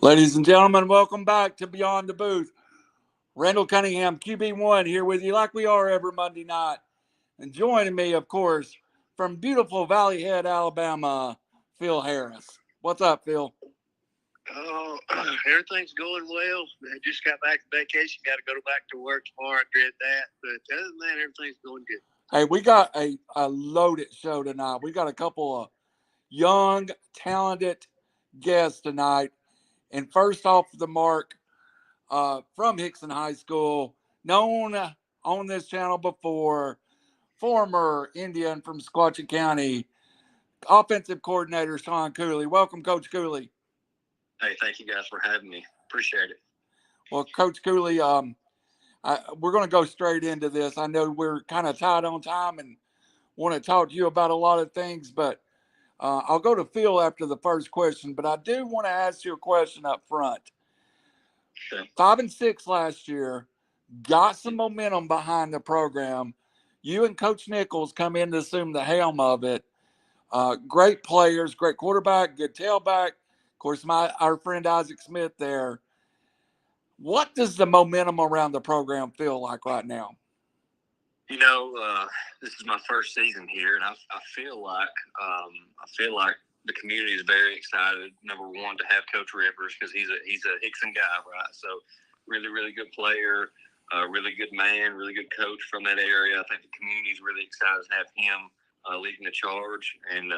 Ladies and gentlemen, welcome back to Beyond the Booth. Randall Cunningham, QB1, here with you like we are every Monday night. And joining me, of course, from beautiful Valley Head, Alabama, Phil Harris. What's up, Phil? Oh, everything's going well. I just got back from vacation. Got to go back to work tomorrow. I dread that. But other than that, everything's going good. Hey, we got a loaded show tonight. We got a couple of young, talented guests tonight. And first off the mark, from Hixson High School, known on this channel before, former Indian from Sequatchie County, offensive coordinator Shawn Cooley. Welcome, Coach Cooley. Hey, thank you guys for having me. Appreciate it. Well, Coach Cooley, we're going to go straight into this. I know we're kind of tight on time and want to talk to you about a lot of things, but I'll go to Phil after the first question. But I do want to ask you a question up front. Sure. 5-6 last year, got some momentum behind the program. You and Coach Nichols come in to assume the helm of it. Great players, great quarterback, good tailback. Of course, our friend Isaac Smith there. What does the momentum around the program feel like right now? You know, this is my first season here, and I feel like the community is very excited. Number one, to have Coach Rivers, because he's a Hixson guy, right? So really, really good player, really good man, really good coach from that area. I think the community is really excited to have him leading the charge. And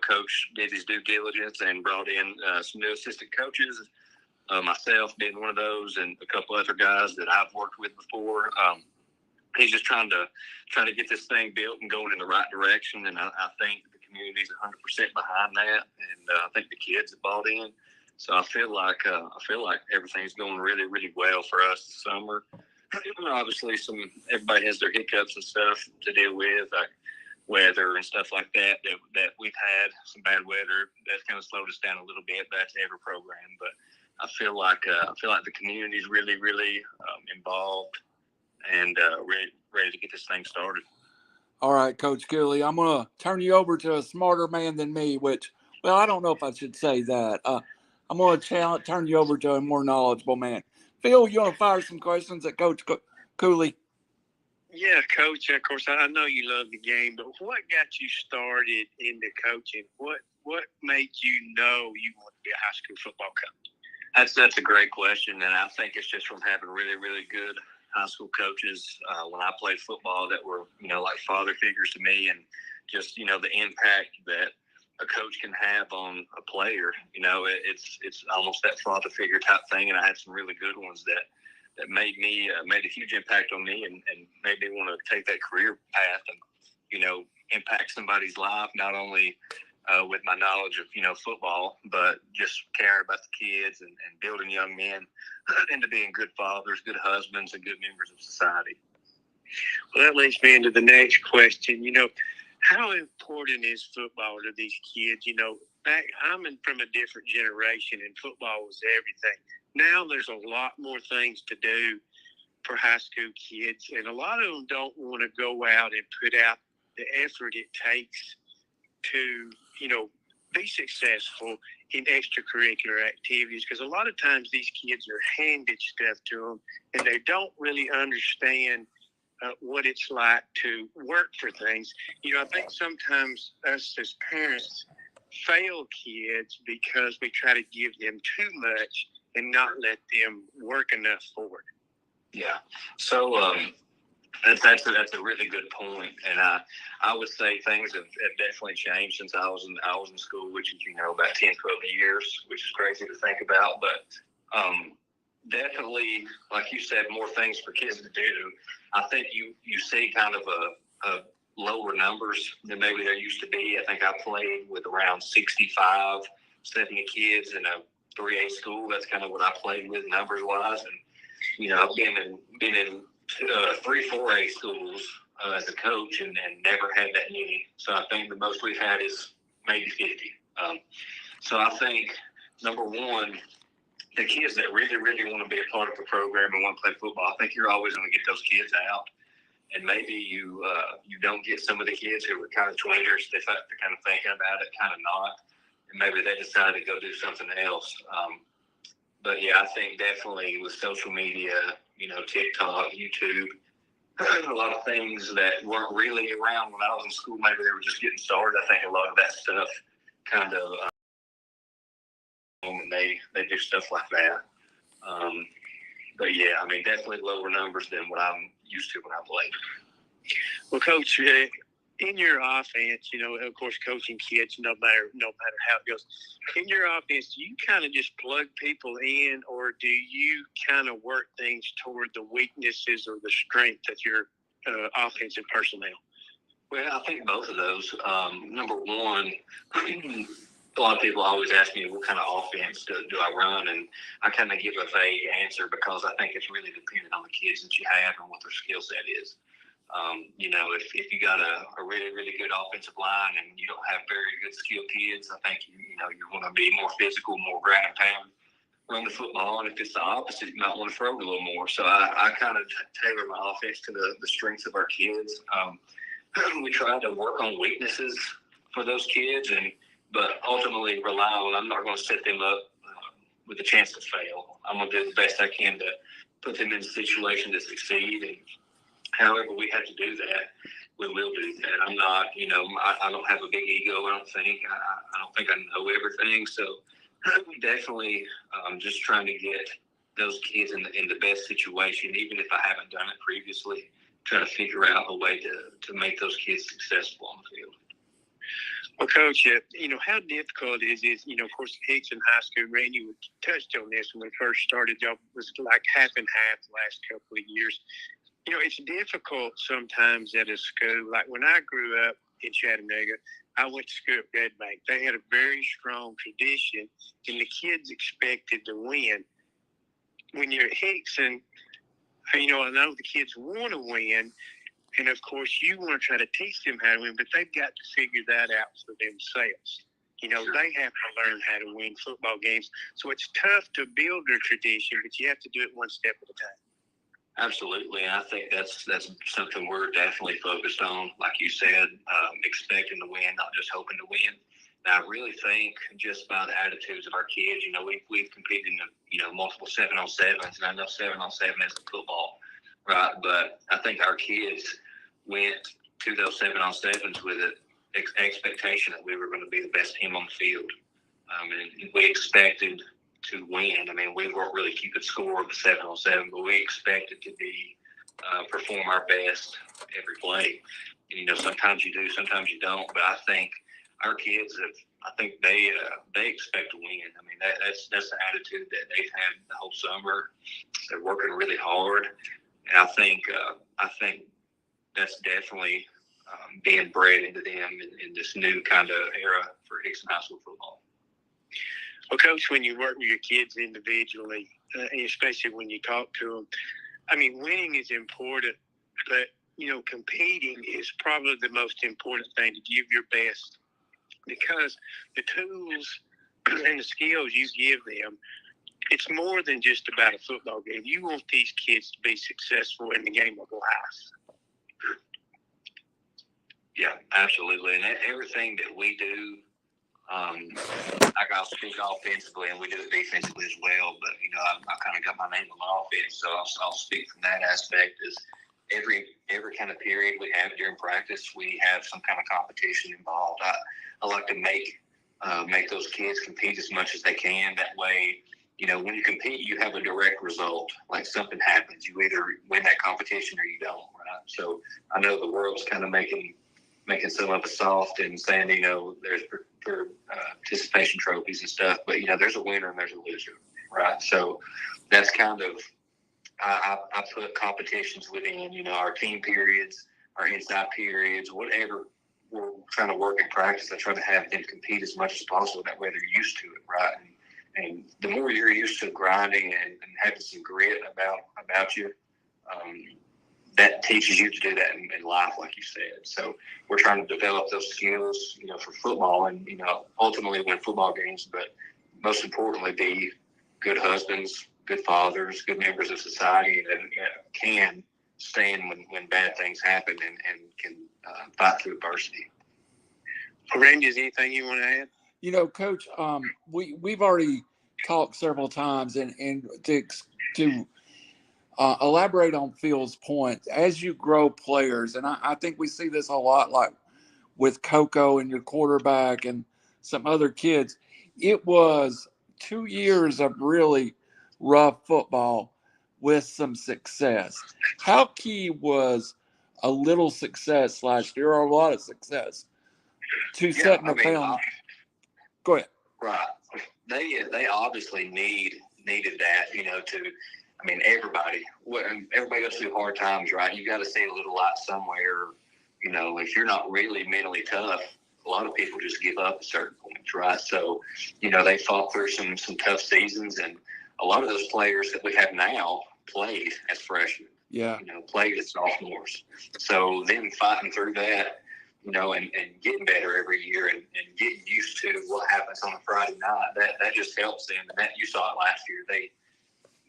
Coach did his due diligence and brought in some new assistant coaches. Myself being one of those, and a couple other guys that I've worked with before. He's just trying to get this thing built and going in the right direction, and I think the community's 100% behind that, and I think the kids have bought in. So I feel like everything's going really, really well for us this summer. Obviously, everybody has their hiccups and stuff to deal with, like weather and stuff like that we've had some bad weather that's kind of slowed us down a little bit. That's every program, but I feel like the community is really, really involved and ready to get this thing started. All right, Coach Cooley, I'm going to turn you over to a smarter man than me, I don't know if I should say that. I'm going to turn you over to a more knowledgeable man. Phil, you want to fire some questions at Coach Cooley? Yeah, Coach, of course, I know you love the game, but what got you started into coaching? What made you know you want to be a high school football coach? That's a great question, and I think it's just from having really, really good high school coaches when I played football that were, like father figures to me, and just, the impact that a coach can have on a player. It's almost that father figure type thing, and I had some really good ones that made a huge impact on me and made me want to take that career path and, impact somebody's life, not only with my knowledge of, football, but just caring about the kids and building young men into being good fathers, good husbands, and good members of society. Well, that leads me into the next question. How important is football to these kids? I'm from a different generation, and football was everything. Now there's a lot more things to do for high school kids, and a lot of them don't want to go out and put out the effort it takes to, be successful in extracurricular activities, because a lot of times these kids are handed stuff to them and they don't really understand what it's like to work for things. I think sometimes us as parents fail kids because we try to give them too much and not let them work enough for it. Yeah. So that's a really good point, and I would say things have definitely changed since I was in school, which is about 10, 12 years, which is crazy to think about, but definitely, like you said, more things for kids to do. I think you see kind of a lower numbers than maybe there used to be. I think I played with around 65, 70 kids in a 3A school. That's kind of what I played with numbers wise, and I've been in 3 4A schools as a coach and never had that many. So I think the most we've had is maybe 50. So I think, number one, the kids that really, really want to be a part of the program and want to play football, I think you're always going to get those kids out. And maybe you don't get some of the kids who were kind of tweeners. They kind of thinking about it, kind of not. And maybe they decide to go do something else. But yeah, I think definitely with social media, TikTok, YouTube, a lot of things that weren't really around when I was in school. Maybe they were just getting started. I think a lot of that stuff kind of, and they do stuff like that. But yeah, I mean, definitely lower numbers than what I'm used to when I played. Well, Coach, in your offense, of course, coaching kids, no matter how it goes, in your offense, do you kind of just plug people in, or do you kind of work things toward the weaknesses or the strength of your offensive personnel? Well, I think both of those. Number one, a lot of people always ask me what kind of offense do I run, and I kind of give a vague answer because I think it's really dependent on the kids that you have and what their skill set is. If you got a really, really good offensive line and you don't have very good skilled kids, I think you're going to be more physical, more ground and pound, run the football. And if it's the opposite, you might want to throw it a little more. So I kind of tailor my offense to the strengths of our kids. We try to work on weaknesses for those kids, but ultimately rely on, I'm not going to set them up with a chance to fail. I'm going to do the best I can to put them in a situation to succeed. And however we have to do that, we will do that. I'm not, I don't have a big ego. I don't think I know everything. So definitely just trying to get those kids in the best situation, even if I haven't done it previously, try to figure out a way to make those kids successful on the field. Well, Coach, how difficult is this? Of course, Hixson High School, Randy touched on this when we first started. Y'all was like half and half the last couple of years. It's difficult sometimes at a school. Like when I grew up in Chattanooga, I went to school at Red Bank. They had a very strong tradition, and the kids expected to win. When you're at Hixson, I know the kids want to win, and of course you want to try to teach them how to win, but they've got to figure that out for themselves. Sure. They have to learn how to win football games. So it's tough to build a tradition, but you have to do it one step at a time. Absolutely. I think that's something we're definitely focused on. Like you said, expecting to win, not just hoping to win. And I really think just by the attitudes of our kids, we've competed in multiple 7-on-7s, and I know 7-on-7 isn't football, right? But I think our kids went to those 7-on-7s with an expectation that we were going to be the best team on the field. And we expected to win. I mean, we weren't really keeping score of the 7-on-7, but we expected to be perform our best every play. And, sometimes you do, sometimes you don't. But I think our kids they expect to win. I mean, that's the attitude that they've had the whole summer. They're working really hard, and I think that's definitely being bred into them in this new kind of era for Hixson High School football. Well, Coach, when you work with your kids individually, especially when you talk to them, I mean, winning is important, but, competing is probably the most important thing, to give your best, because the tools and the skills you give them, it's more than just about a football game. You want these kids to be successful in the game of life. Yeah, absolutely. And everything that we do, I'll speak offensively, and we do it defensively as well. But I kind of got my name on the offense, so I'll speak from that aspect. Is every kind of period we have during practice, we have some kind of competition involved. I like to make those kids compete as much as they can. That way, when you compete, you have a direct result. Like something happens, you either win that competition or you don't. Right? So I know the world's kind of making some of us soft and saying, there's participation trophies and stuff, but there's a winner and there's a loser, right? So that's kind of I put competitions within our team periods, our inside periods, whatever we're trying to work in practice. I try to have them compete as much as possible. That way they're used to it, right? And the more you're used to grinding and having some grit about you, that teaches you to do that in life, like you said. So we're trying to develop those skills, for football and, ultimately win football games, but most importantly, be good husbands, good fathers, good members of society that can stand when bad things happen and can fight through adversity. Randy, is anything you want to add? Coach, we've already talked several times, and to elaborate on Phil's point, as you grow players, and I think we see this a lot, like with Coco and your quarterback and some other kids. It was 2 years of really rough football with some success. How key was a little success last year, or a lot of success, to setting the foundation? Go ahead. Right. They obviously needed that, everybody goes through hard times, right? You got to see a little light somewhere. If you're not really mentally tough, a lot of people just give up at certain points, right? So, they fought through some tough seasons, and a lot of those players that we have now played as freshmen. Yeah. Played as sophomores. So them fighting through that, and getting better every year and getting used to what happens on a Friday night, that just helps them. And that you saw it last year.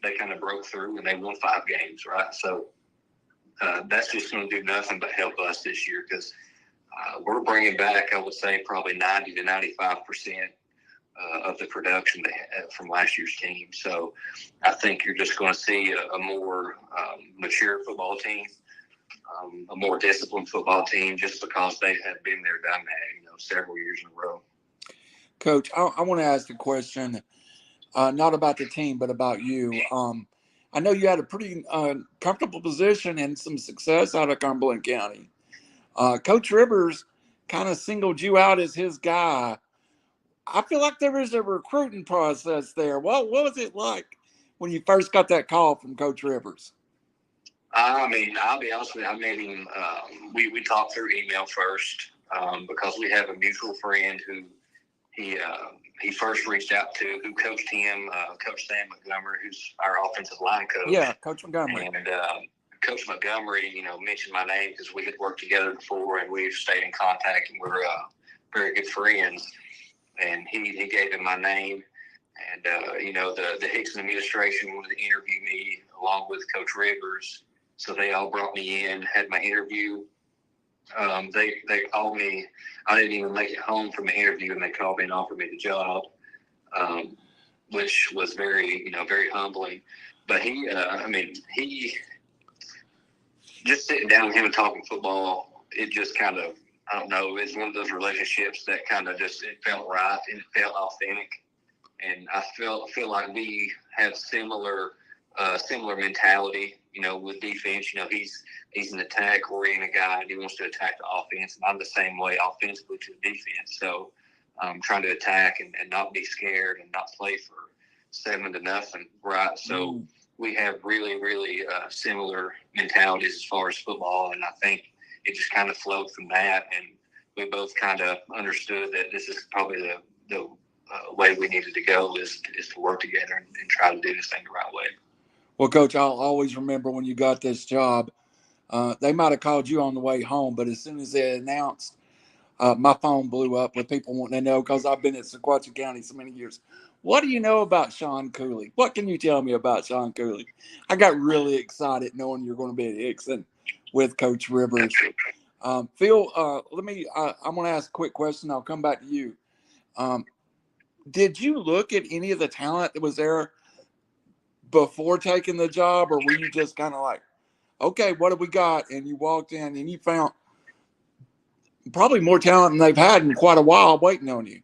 They kind of broke through and they won 5 games, right? So that's just going to do nothing but help us this year, because we're bringing back, I would say, probably 90 to 95% of the production they had from last year's team. So I think you're just going to see a more mature football team, a more disciplined football team, just because they have been there, done that, several years in a row. Coach, I want to ask a question, not about the team, but about you. I know you had a pretty comfortable position and some success out of Cumberland County. Coach Rivers kind of singled you out as his guy. I feel like there was a recruiting process there. What was it like when you first got that call from Coach Rivers? I'll be honest with you. I met him. We talked through email first because we have a mutual friend who he first reached out to, who coached him, Coach Sam Montgomery, who's our offensive line coach. Yeah, Coach Montgomery. And Coach Montgomery, mentioned my name because we had worked together before and we've stayed in contact and we're very good friends. And he gave him my name. And, the Hixson administration wanted to interview me along with Coach Rivers. So they all brought me in, had my interview. They called me. I didn't even make it home from the interview, and they called me and offered me the job, which was very humbling. But he just sitting down with him and talking football, it just kind of, I don't know, it's one of those relationships that kind of just, it felt right and it felt authentic. And I feel like we have similar mentality, with defense. He's an attack-oriented guy, and he wants to attack the offense. And I'm the same way offensively to the defense. So trying to attack and not be scared and not play for 7-0, right? So we have really, really similar mentalities as far as football, and I think it just kind of flowed from that. And we both kind of understood that this is probably the way we needed to go is to work together and try to do this thing the right way. Well, Coach, I'll always remember when you got this job. They might have called you on the way home, but as soon as they announced, my phone blew up with people wanting to know, because I've been at Sequatchie County so many years. What do you know about Shawn Cooley? What can you tell me about Shawn Cooley? I got really excited knowing you're going to be at Hixson with Coach Rivers. Phil, I'm going to ask a quick question. I'll come back to you. Did you look at any of the talent that was there before taking the job, or were you just kind of like, okay, what have we got? And you walked in and you found probably more talent than they've had in quite a while waiting on you?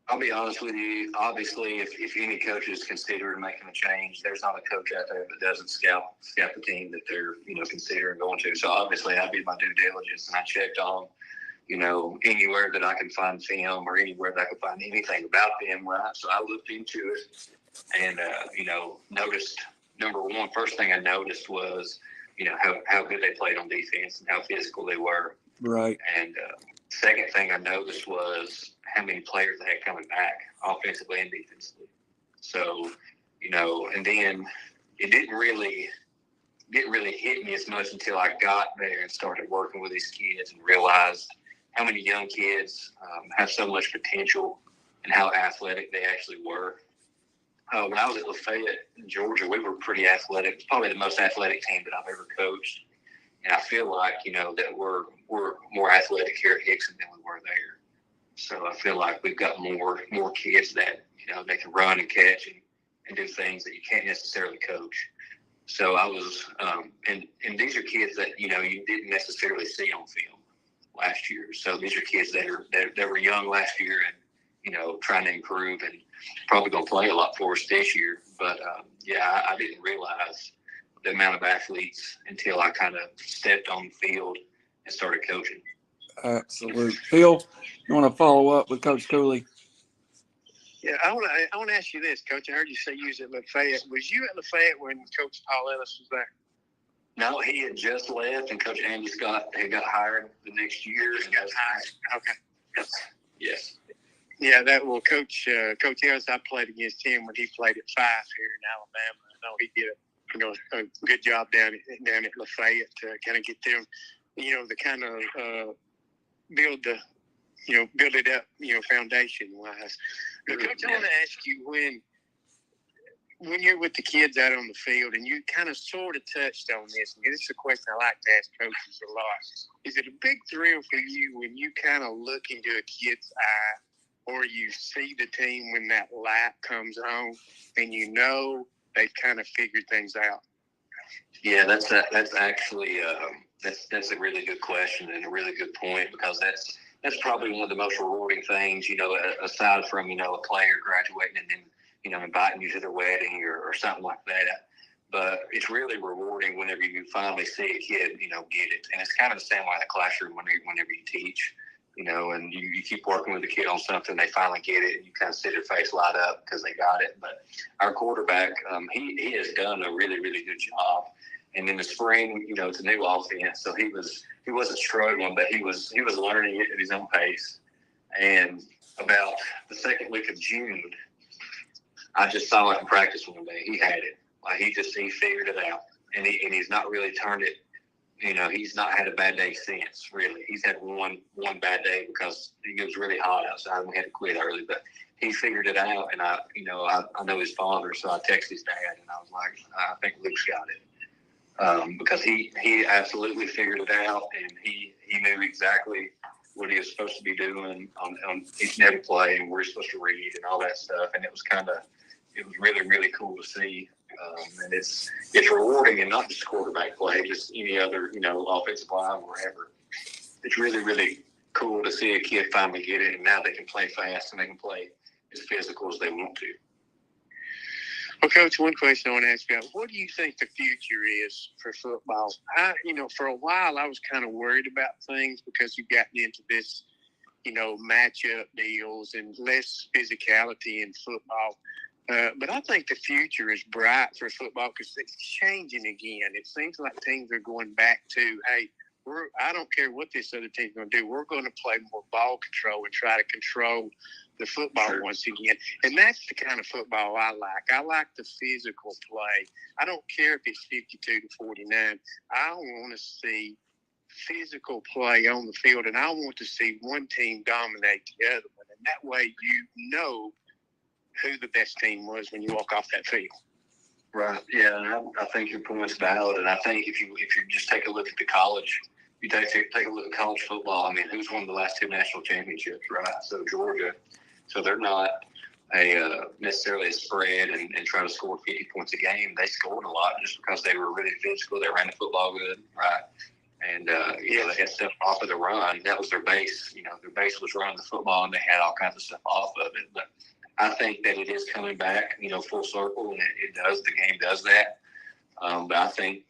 I'll be honest with you. Obviously, if any coach is considering making a change, there's not a coach out there that doesn't scout the team that they're considering going to. So obviously, I did my due diligence and I checked on anywhere that I can find film or anywhere that I could find anything about them. Right, so I looked into it and noticed. Number one, first thing I noticed was how good they played on defense and how physical they were. Right. And second thing I noticed was how many players they had coming back offensively and defensively. So, and then it didn't really hit me as much until I got there and started working with these kids and realized how many young kids have so much potential and how athletic they actually were. When I was at Lafayette, Georgia, we were pretty athletic, probably the most athletic team that I've ever coached. And I feel like, that we're more athletic here at Hixson than we were there. So I feel like we've got more kids that, they can run and catch and do things that you can't necessarily coach. So I was, and these are kids that, you didn't necessarily see on film last year. So these are kids that were young last year and, trying to improve and probably going to play a lot for us this year. But, I didn't realize the amount of athletes until I kind of stepped on the field and started coaching. Absolutely. Phil, you want to follow up with Coach Cooley? Yeah, I want to ask you this, Coach. I heard you say you was at Lafayette. Was you at Lafayette when Coach Paul Ellis was there? No, he had just left, and Coach Andy Scott had got hired the next year. And Okay. Yes. Yeah, Coach Ellis, I played against him when he played at 5 here in Alabama. I know he did a good job down at Lafayette to kind of get them, the kind of build it up, foundation-wise. But, Coach, I want to ask you, when you're with the kids out on the field, and you kind of sort of touched on this, and this is a question I like to ask coaches a lot. Is it a big thrill for you when you kind of look into a kid's eye, or you see the team when that light comes on, and they've kind of figured things out? Yeah, that's actually that's a really good question and a really good point, because that's probably one of the most rewarding things, aside from, a player graduating and then, inviting you to their wedding or something like that. But it's really rewarding whenever you finally see a kid, get it. And it's kind of the same way in the classroom whenever you teach, and you keep working with the kid on something, they finally get it, and you kind of see their face light up because they got it. But our quarterback, he has done a really, really good job. And in the spring, it's a new offense, so he wasn't struggling, but he was learning it at his own pace. And about the second week of June, I just saw it in practice one day. He had it. Like he figured it out, and he's not really turned it. He's not had a bad day since. Really, he's had one bad day because it was really hot outside and we had to quit early. But he figured it out, and I know his father, so I texted his dad, and I was like, I think Luke's got it. Because he absolutely figured it out, and he knew exactly what he was supposed to be doing on each and every play, and where he's supposed to read and all that stuff. And it was really, really cool to see. And it's rewarding, and not just quarterback play, just any other, offensive line, wherever. It's really, really cool to see a kid finally get it, and now they can play fast and they can play as physical as they want to. Well, Coach, one question I want to ask you: what do you think the future is for football? For a while, I was kind of worried about things because you've gotten into this, matchup deals and less physicality in football. But I think the future is bright for football because it's changing again. It seems like teams are going back to, hey, I don't care what this other team's going to do. We're going to play more ball control and try to control the football once again. And that's the kind of football I like. I like the physical play. I don't care if it's 52-49. I want to see physical play on the field, and I want to see one team dominate the other one. And that way who the best team was when you walk off that field. Right. Yeah, and I think your point's valid. And I think if you just take a look at the college, you take a look at college football. I mean, who's won the last 2 national championships, right? So Georgia. So they're not necessarily a spread and trying to score 50 points a game. They scored a lot just because they were really physical. They ran the football good, right? And they had stuff off of the run. That was their base. Their base was running the football, and they had all kinds of stuff off of it. But I think that it is coming back, full circle, and it does. The game does that. But I think,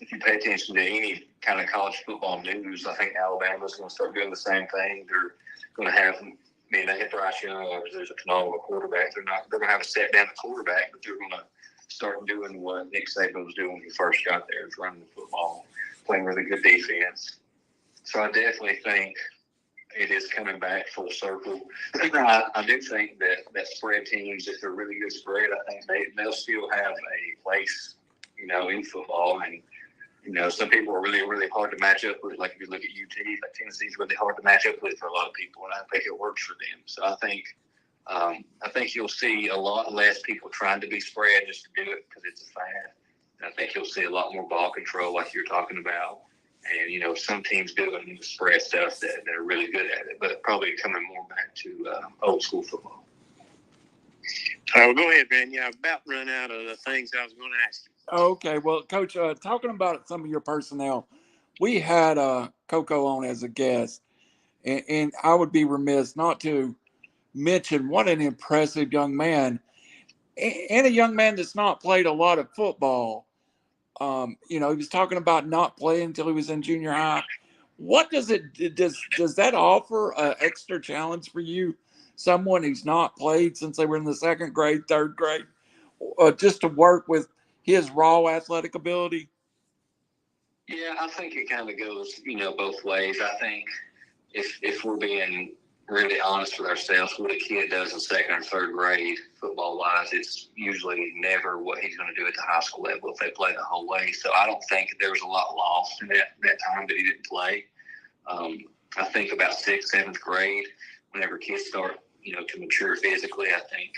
if you pay attention to any kind of college football news, I think Alabama's going to start doing the same thing. They're going to have, they had Bryce Young, there's a phenomenal quarterback. They're going to have a set down at quarterback, but they're going to start doing what Nick Saban was doing when he first got there, is running the football, playing really good defense. So I definitely think it is coming back full circle. I do think that spread teams, if they're really good spread, I think they'll still have a place, in football. And, some people are really, really hard to match up with. Like if you look at UT, like Tennessee's really hard to match up with for a lot of people, and I think it works for them. So I think you'll see a lot less people trying to be spread just to do it because it's a fad. And I think you'll see a lot more ball control like you're talking about. And, some teams doing the spread stuff that are really good at it, but probably coming more back to old school football. Well, go ahead, man. Yeah, I've about run out of the things I was going to ask you. Okay, well, Coach, talking about some of your personnel, we had Coco on as a guest, and I would be remiss not to mention what an impressive young man, and a young man that's not played a lot of football. He was talking about not playing until he was in junior high. What does that offer an extra challenge for you? Someone who's not played since they were in the second grade, third grade, just to work with his raw athletic ability? Yeah, I think it kind of goes, both ways. I think if we're being really honest with ourselves, what a kid does in second or third grade, football-wise, it's usually never what he's going to do at the high school level if they play the whole way. So I don't think there was a lot lost in that time that he didn't play. I think about 6th, 7th grade, whenever kids start, to mature physically, I think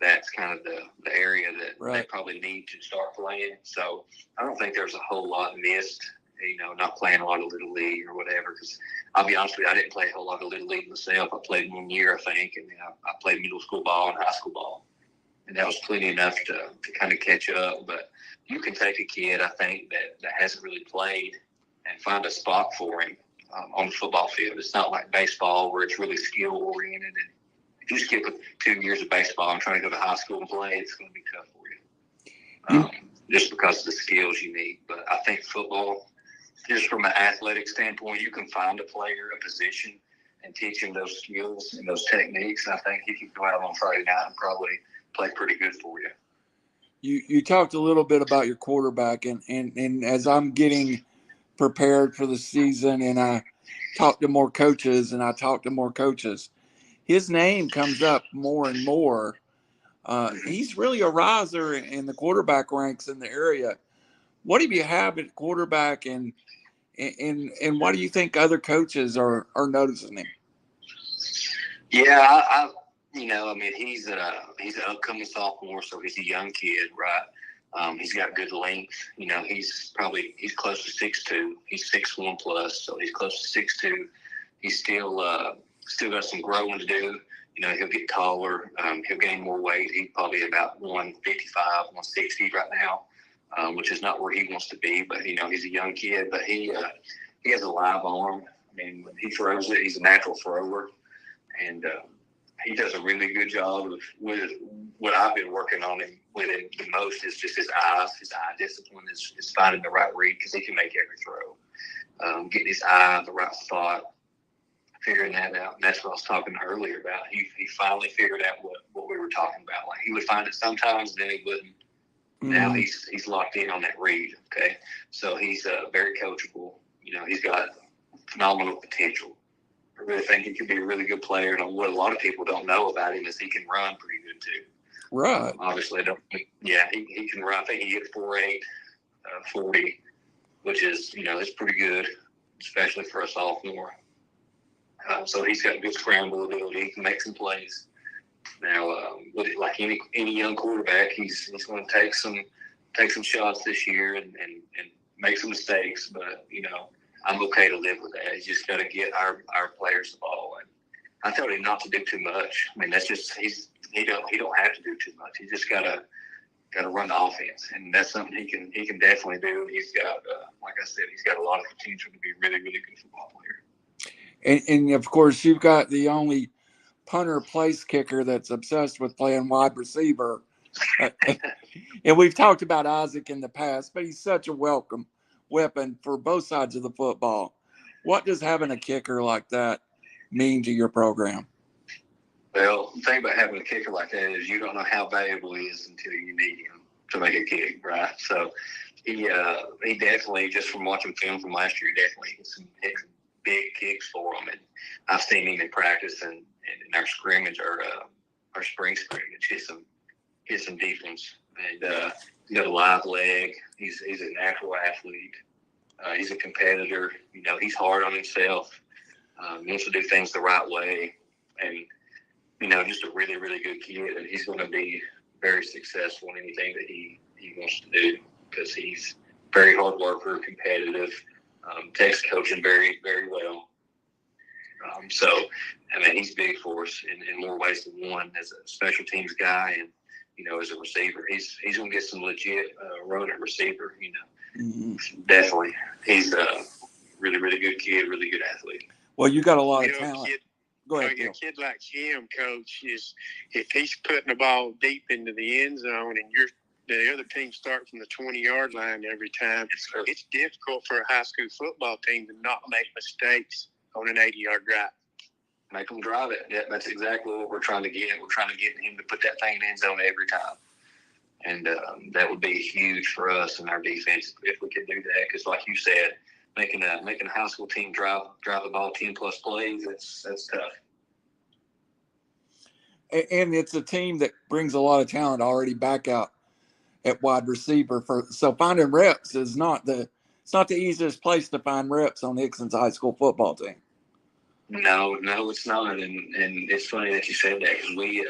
that's kind of the area that they probably need to start playing. So I don't think there's a whole lot missed, not playing a lot of Little League or whatever, because I'll be honest with you, I didn't play a whole lot of Little League myself. I played 1 year, I think, and then I played middle school ball and high school ball. And that was plenty enough to kind of catch up. But you can take a kid, I think, that hasn't really played and find a spot for him on the football field. It's not like baseball where it's really skill-oriented. And if you skip 2 years of baseball and try to go to high school and play, it's going to be tough for you, just because of the skills you need. But I think football, just from an athletic standpoint, you can find a player, a position, and teach him those skills and those techniques. And I think he can go out on Friday night and probably play pretty good for you. You talked a little bit about your quarterback, and as I'm getting prepared for the season and I talk to more coaches, his name comes up more and more. He's really a riser in the quarterback ranks in the area. What do you have at quarterback, and why do you think other coaches are noticing him? Yeah, he's an upcoming sophomore, so he's a young kid, right? He's got good length. He's close to 6'2". He's 6'1" plus, so he's close to 6'2". He's still got some growing to do. He'll get taller. He'll gain more weight. He's probably about 155, 160 right now, which is not where he wants to be. But, he's a young kid. But he has a live arm. I mean, when he throws it, he's a natural thrower. And he does a really good job with what I've been working on him with him the most is just his eyes. His eye discipline is finding the right read because he can make every throw. Getting his eye in the right spot, figuring that out. And that's what I was talking earlier about. He finally figured out what we were talking about. Like, he would find it sometimes, then he wouldn't. Mm-hmm. Now he's locked in on that read, okay? So he's very coachable. He's got phenomenal potential. I really think he could be a really good player. And what a lot of people don't know about him is he can run pretty good too. Right. Obviously, he can run. I think he hit 4.8, 40, which is, it's pretty good, especially for a sophomore. So he's got good scramble ability. He can make some plays. Now, like any young quarterback, he's going to take some shots this year and make some mistakes. But I'm okay to live with that. He's just got to get our players the ball. And I told him not to do too much. I mean, that's just he don't have to do too much. He just got to run the offense, and that's something he can definitely do. He's got, like I said, he's got a lot of potential to be a really, really good football player. And of course, you've got the only punter place kicker that's obsessed with playing wide receiver. And we've talked about Isaac in the past, but he's such a welcome weapon for both sides of the football. What does having a kicker like that mean to your program? Well, the thing about having a kicker like that is you don't know how valuable he is until you need him to make a kick, right? So he definitely, just from watching film from last year, definitely hit some big kicks for him. And I've seen him in practice and in our scrimmage, our spring scrimmage, hit some deep ones. And he's got a live leg. He's a natural athlete. He's a competitor. He's hard on himself. He wants to do things the right way. And, just a really, really good kid. And he's going to be very successful in anything that he wants to do because he's very hard worker, competitive. Takes coaching very, very well. So, I mean, he's big for us in more ways than one as a special teams guy and, as a receiver. He's going to get some legit run at receiver, Definitely. He's a really, really good kid, really good athlete. Well, you got a lot of talent. Go ahead, a kid like him, Coach, if he's putting the ball deep into the end zone and the other team start from the 20-yard line every time, it's difficult for a high school football team to not make mistakes on an 80-yard drive. Make them drive it. Yeah, that's exactly what we're trying to get. We're trying to get him to put that thing in the end zone every time. And that would be huge for us and our defense if we could do that. Because, like you said, making a high school team drive the ball 10-plus plays, that's tough. And it's a team that brings a lot of talent already back out at wide receiver. So finding reps is not the easiest place to find reps on Hixson's high school football team. No, it's not. And it's funny that you said that because we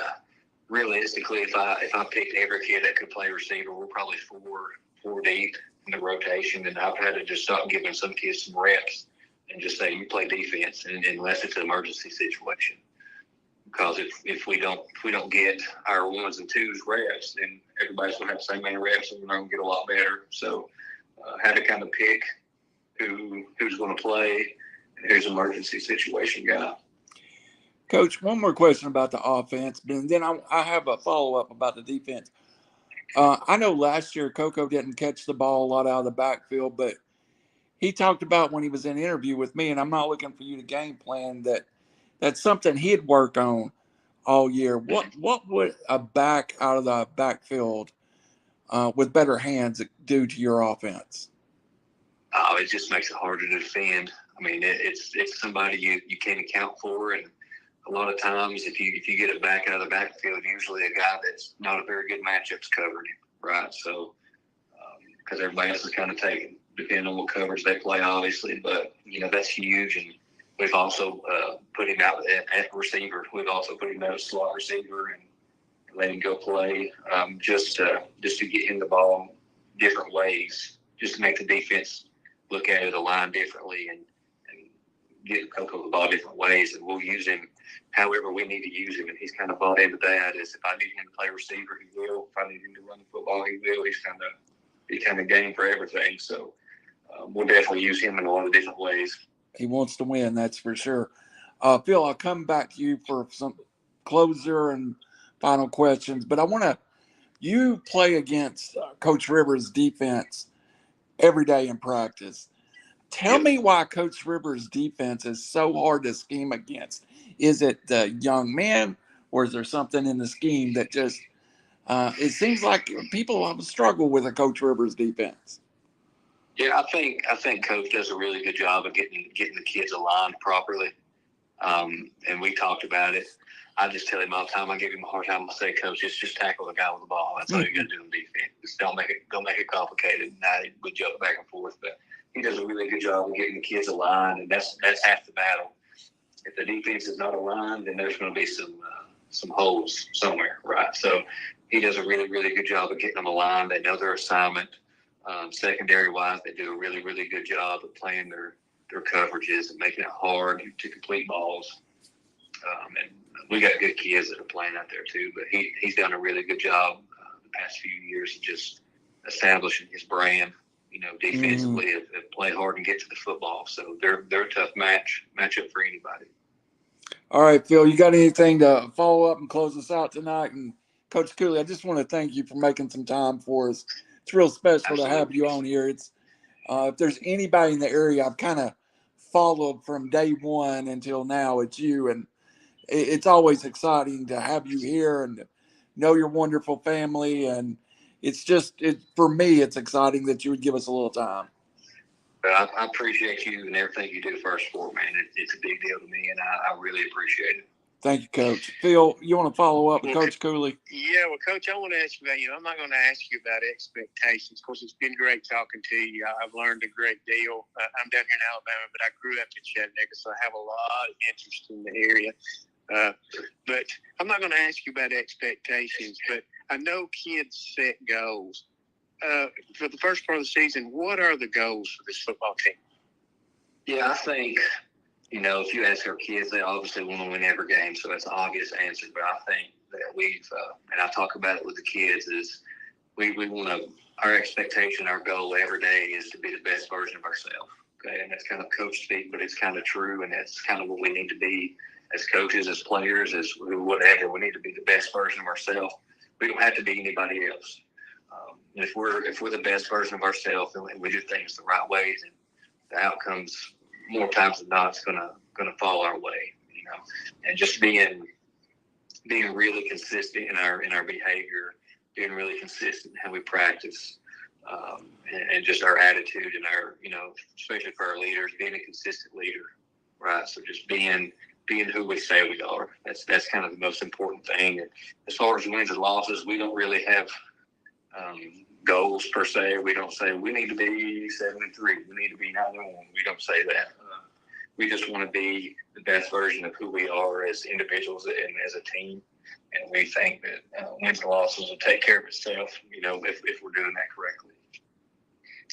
realistically, if I picked every kid that could play receiver, we're probably four deep in the rotation, and I've had to just start giving some kids some reps and just say you play defense, and unless it's an emergency situation. Because if we don't get our ones and twos reps, then everybody's gonna have the same many reps, and we're gonna get a lot better. So, had to kind of pick who's going to play, and who's an emergency situation guy. Coach, one more question about the offense, and then I have a follow-up about the defense. I know last year Coco didn't catch the ball a lot out of the backfield, but he talked about when he was in an interview with me, and I'm not looking for you to game plan, that's something he'd work on all year. What would a back out of the backfield with better hands do to your offense? Oh, it just makes it harder to defend. I mean, it's somebody you can't account for, and a lot of times if you get it back out of the backfield, usually a guy that's not a very good matchup's covered, right? So, because everybody else is kind of taken, depending on what coverage they play, obviously. But, that's huge, and we've also put him out at receiver. We've also put him out as slot receiver and let him go play just to get him the ball different ways, just to make the defense look at it, the line differently, and get Coco the ball different ways. And we'll use him however we need to use him. And he's kind of bought into that. Is if I need him to play receiver, he will. If I need him to run the football, he will. He's kind of game for everything. So we'll definitely use him in a lot of different ways. He wants to win, that's for sure. Phil, I'll come back to you for some closer and final questions, but you play against Coach Rivers' defense every day in practice. Tell me why Coach Rivers' defense is so hard to scheme against. Is it the young man, or is there something in the scheme that just it seems like people have struggled with a Coach Rivers' defense? Yeah, I think Coach does a really good job of getting the kids aligned properly. And we talked about it. I just tell him all the time. I give him a hard time. I say, Coach, just tackle the guy with the ball. That's all you got to do in defense. Just don't make it complicated. Now we jump back and forth, but he does a really good job of getting the kids aligned, and that's half the battle. If the defense is not aligned, then there's going to be some holes somewhere, right? So he does a really, really good job of getting them aligned. They know their assignment. Secondary-wise, they do a really, really good job of playing their coverages and making it hard to complete balls. And we got good kids that are playing out there too, but he's done a really good job the past few years of just establishing his brand, defensively, of play hard and get to the football. So they're a tough matchup for anybody. All right, Phil, you got anything to follow up and close us out tonight? And Coach Cooley, I just want to thank you for making some time for us. It's real special Absolutely. to have you on here. It's if there's anybody in the area I've kind of followed from day one until now, it's you. And it's always exciting to have you here and know your wonderful family. And for me, it's exciting that you would give us a little time. But I appreciate you and everything you do for our sport, man. It's a big deal to me, and I really appreciate it. Thank you, Coach. Phil, you want to follow up with Coach Cooley? Yeah, well, Coach, I want to ask you about, I'm not going to ask you about expectations. Of course, it's been great talking to you. I've learned a great deal. I'm down here in Alabama, but I grew up in Chattanooga, so I have a lot of interest in the area. But I'm not going to ask you about expectations, but I know kids set goals. For the first part of the season, what are the goals for this football team? Yeah, I think, if you ask our kids, they obviously want to win every game, so that's an obvious answer. But I think that we've, and I talk about it with the kids, is we want to, our expectation, our goal every day is to be the best version of ourselves. Okay, and that's kind of coach speak, but it's kind of true, and that's kind of what we need to be as coaches, as players, as whatever. We need to be the best version of ourselves. We don't have to be anybody else. If we're the best version of ourselves and we do things the right way, then the outcomes more times than not is gonna fall our way. And just being really consistent in our behavior, being really consistent in how we practice, and just our attitude and our, especially for our leaders, being a consistent leader, right? So just being who we say we are. That's kind of the most important thing. And as far as wins and losses, we don't really have goals per se. We don't say we need to be 7-3. We need to be 9-1. We don't say that. We just want to be the best version of who we are as individuals and as a team. And we think that wins and losses will take care of itself, if we're doing that correctly.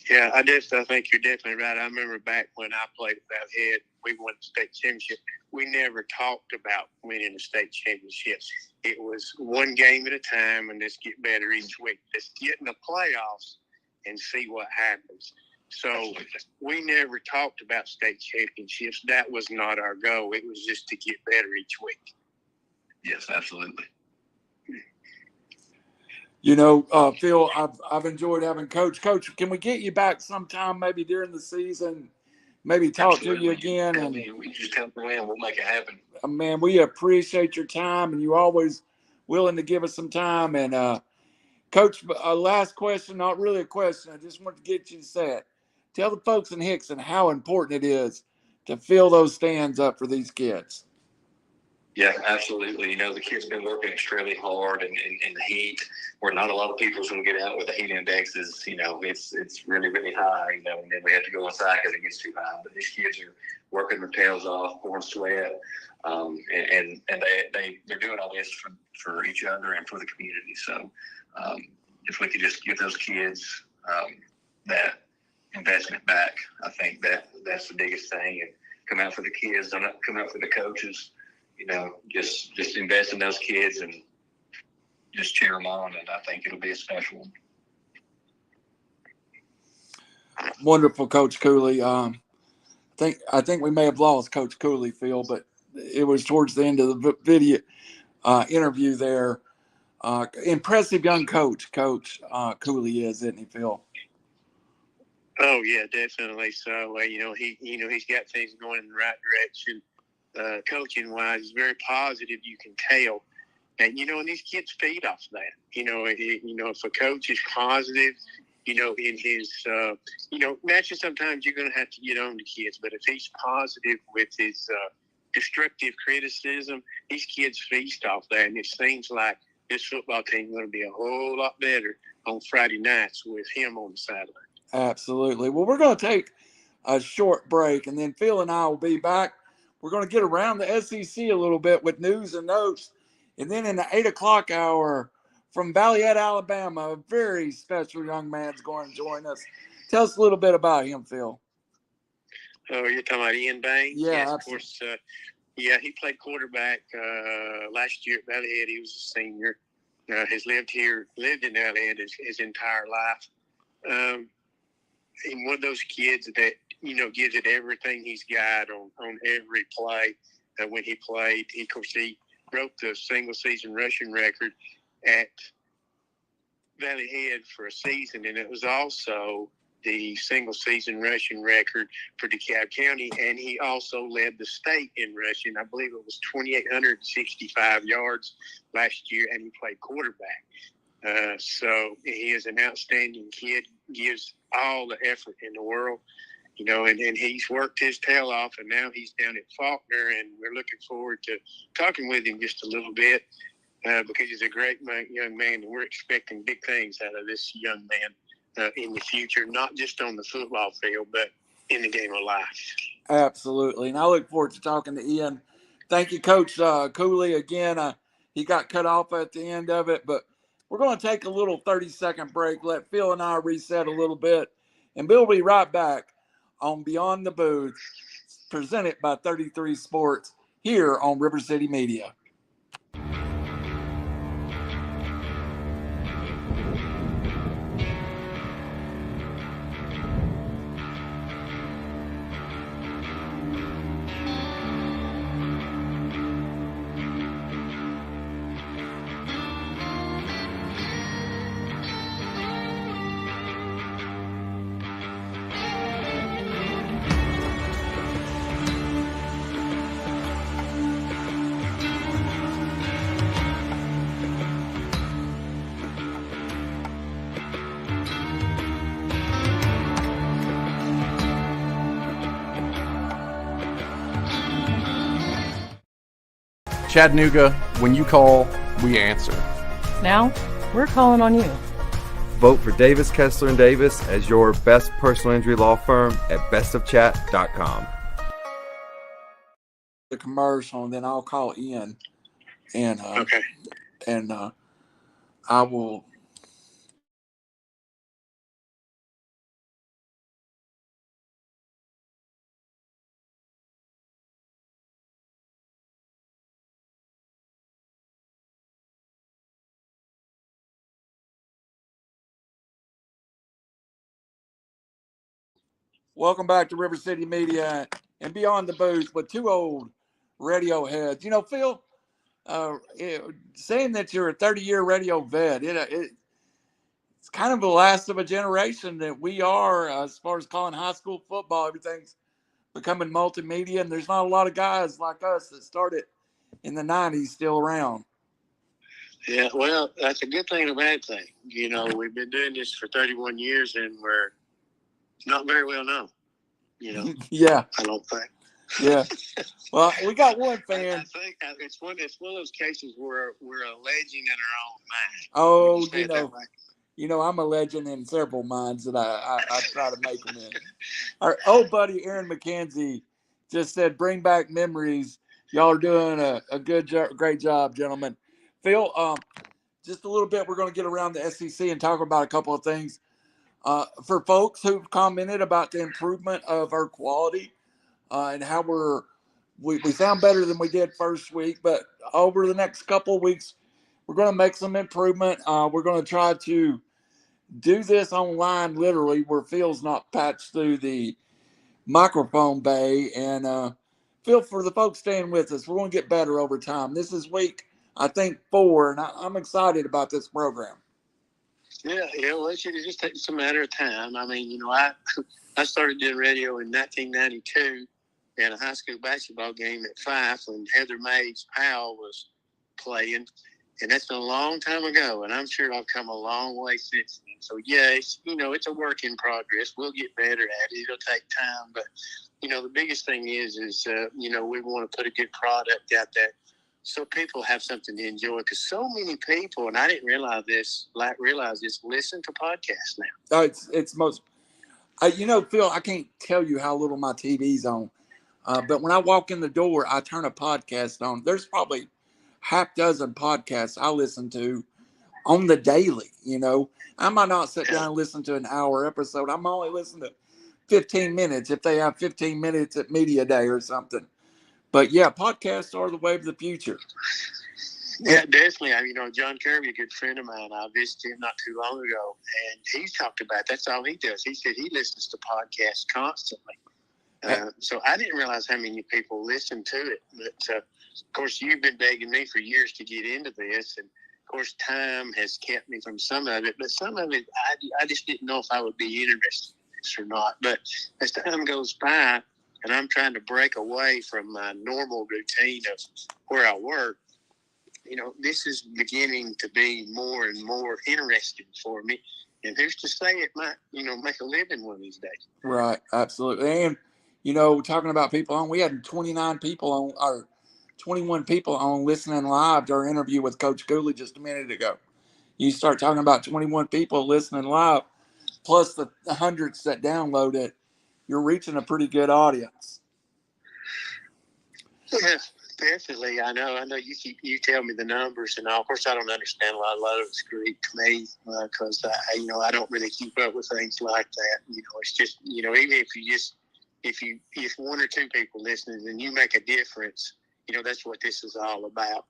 Yeah, I think you're definitely right. I remember back when I played at Valley Head, we won the state championship. We never talked about winning the state championships. It was one game at a time, and let's get better each week. Let's get in the playoffs and see what happens. So we never talked about state championships. That was not our goal. It was just to get better each week. Yes, absolutely. Phil, I've enjoyed having Coach. Coach, can we get you back sometime, maybe during the season? Maybe talk to you again. And we just come in, we'll make it happen. Man, we appreciate your time, and you're always willing to give us some time. And Coach, last question, not really a question. I just want to get you to say it. Tell the folks in Hixson how important it is to fill those stands up for these kids. Yeah, absolutely. The kids have been working extremely hard in the heat, where not a lot of people's going to get out with the heat index is, it's really, really high, and then we have to go inside because it gets too high. But these kids are working their tails off, pouring sweat, and they're doing all this for each other and for the community. So if we could just give those kids that investment back, I think that's the biggest thing. And come out for the kids, don't come out for the coaches. Just invest in those kids and just cheer them on, and I think it'll be a special one. Wonderful, Coach Cooley. I think we may have lost Coach Cooley, Phil, but it was towards the end of the video interview there. Impressive young coach Cooley is, isn't he, Phil? Oh yeah, definitely. So he's got things going in the right direction. Coaching wise, is very positive. You can tell, and and these kids feed off that. If a coach is positive, in his, naturally sometimes you're going to have to get on to kids, but if he's positive with his destructive criticism, these kids feast off that, and it seems like this football team is going to be a whole lot better on Friday nights with him on the sideline. Absolutely. Well, we're going to take a short break, and then Phil and I will be back. We're going to get around the SEC a little bit with news and notes. And then in the 8 o'clock hour from Valleyhead, Alabama, a very special young man's going to join us. Tell us a little bit about him, Phil. Oh, you're talking about Eian Bain? Yeah, yes, of course. He played quarterback last year at Valleyhead. He was a senior. Has lived in Valleyhead his entire life. He's one of those kids that, gives it everything he's got on every play. When he played, he broke the single-season rushing record at Valleyhead for a season, and it was also the single-season rushing record for DeKalb County, and he also led the state in rushing. I believe it was 2,865 yards last year, and he played quarterback. So he is an outstanding kid, gives all the effort in the world. And he's worked his tail off, and now he's down at Faulkner, and we're looking forward to talking with him just a little bit because he's a great young man, and we're expecting big things out of this young man in the future, not just on the football field, but in the game of life. Absolutely, and I look forward to talking to Eian. Thank you, Coach Cooley. Again, he got cut off at the end of it, but we're going to take a little 30-second break, let Phil and I reset a little bit, and Bill will be right back on Beyond the Booth, presented by 33 Sports here on River City Media. Chattanooga, when you call, we answer. Now, we're calling on you. Vote for Davis, Kessler & Davis as your best personal injury law firm at bestofchat.com. The commercial, and then I'll call Ian, and Okay. and I will. Welcome back to River City Media and Beyond the Booth with two old radio heads. You know, Phil, saying that you're a 30-year radio vet, it's kind of the last of a generation that we are as far as calling high school football. Everything's becoming multimedia, and there's not a lot of guys like us that started in the 90s still around. Yeah, well, that's a good thing and a bad thing. You know, we've been doing this for 31 years, and we're not very well known. You know, Yeah. I don't think. Yeah. Well, we got one fan. I think it's one of those cases where we're a legend in our own mind. Oh, Say it that way. I'm a legend in several minds that I try to make them in. Our old buddy Aaron McKenzie just said, "Bring back memories." Y'all are doing a great job, gentlemen. Phil, just a little bit, we're going to get around the SEC and talk about a couple of things. For folks who've commented about the improvement of our quality and how we sound better than we did first week, but over the next couple of weeks, we're going to make some improvement. We're going to try to do this online, literally, where Phil's not patched through the microphone bay. And Phil, for the folks staying with us, we're going to get better over time. This is week, I think, 4, and I'm excited about this program. Yeah. Well, it just takes a matter of time. I mean, you know, I started doing radio in 1992 in a high school basketball game at Fife when Heather Mays Powell was playing, and that's been a long time ago. And I'm sure I've come a long way since then. So yeah, it's a work in progress. We'll get better at it. It'll take time, but you know, the biggest thing is we want to put a good product out there, so people have something to enjoy, because so many people, and I didn't realize this, listen to podcasts now. It's most, Phil, I can't tell you how little my TV's on, but when I walk in the door, I turn a podcast on. There's probably half dozen podcasts I listen to on the daily. You know, I might not sit down and listen to an hour episode. I'm only listening to 15 minutes if they have 15 minutes at media day or something. But yeah, podcasts are the way of the future. Yeah, definitely. John Kirby, a good friend of mine, I visited him not too long ago, and he talked about that's all he does. He said he listens to podcasts constantly. So I didn't realize how many people listen to it. But of course, you've been begging me for years to get into this, and of course, time has kept me from some of it. But some of it, I just didn't know if I would be interested in this or not. But as time goes by, and I'm trying to break away from my normal routine of where I work, you know, this is beginning to be more and more interesting for me. And who's to say it might, make a living one of these days. Right. Absolutely. And, talking about people on, we had 21 people on listening live to our interview with Coach Cooley just a minute ago. You start talking about 21 people listening live, plus the hundreds that download it, you're reaching a pretty good audience. Yeah, definitely. I know you tell me the numbers, and of course I don't understand a lot of it's Greek to me, because I don't really keep up with things like that. It's just, even if you just if one or two people listening and you make a difference, that's what this is all about.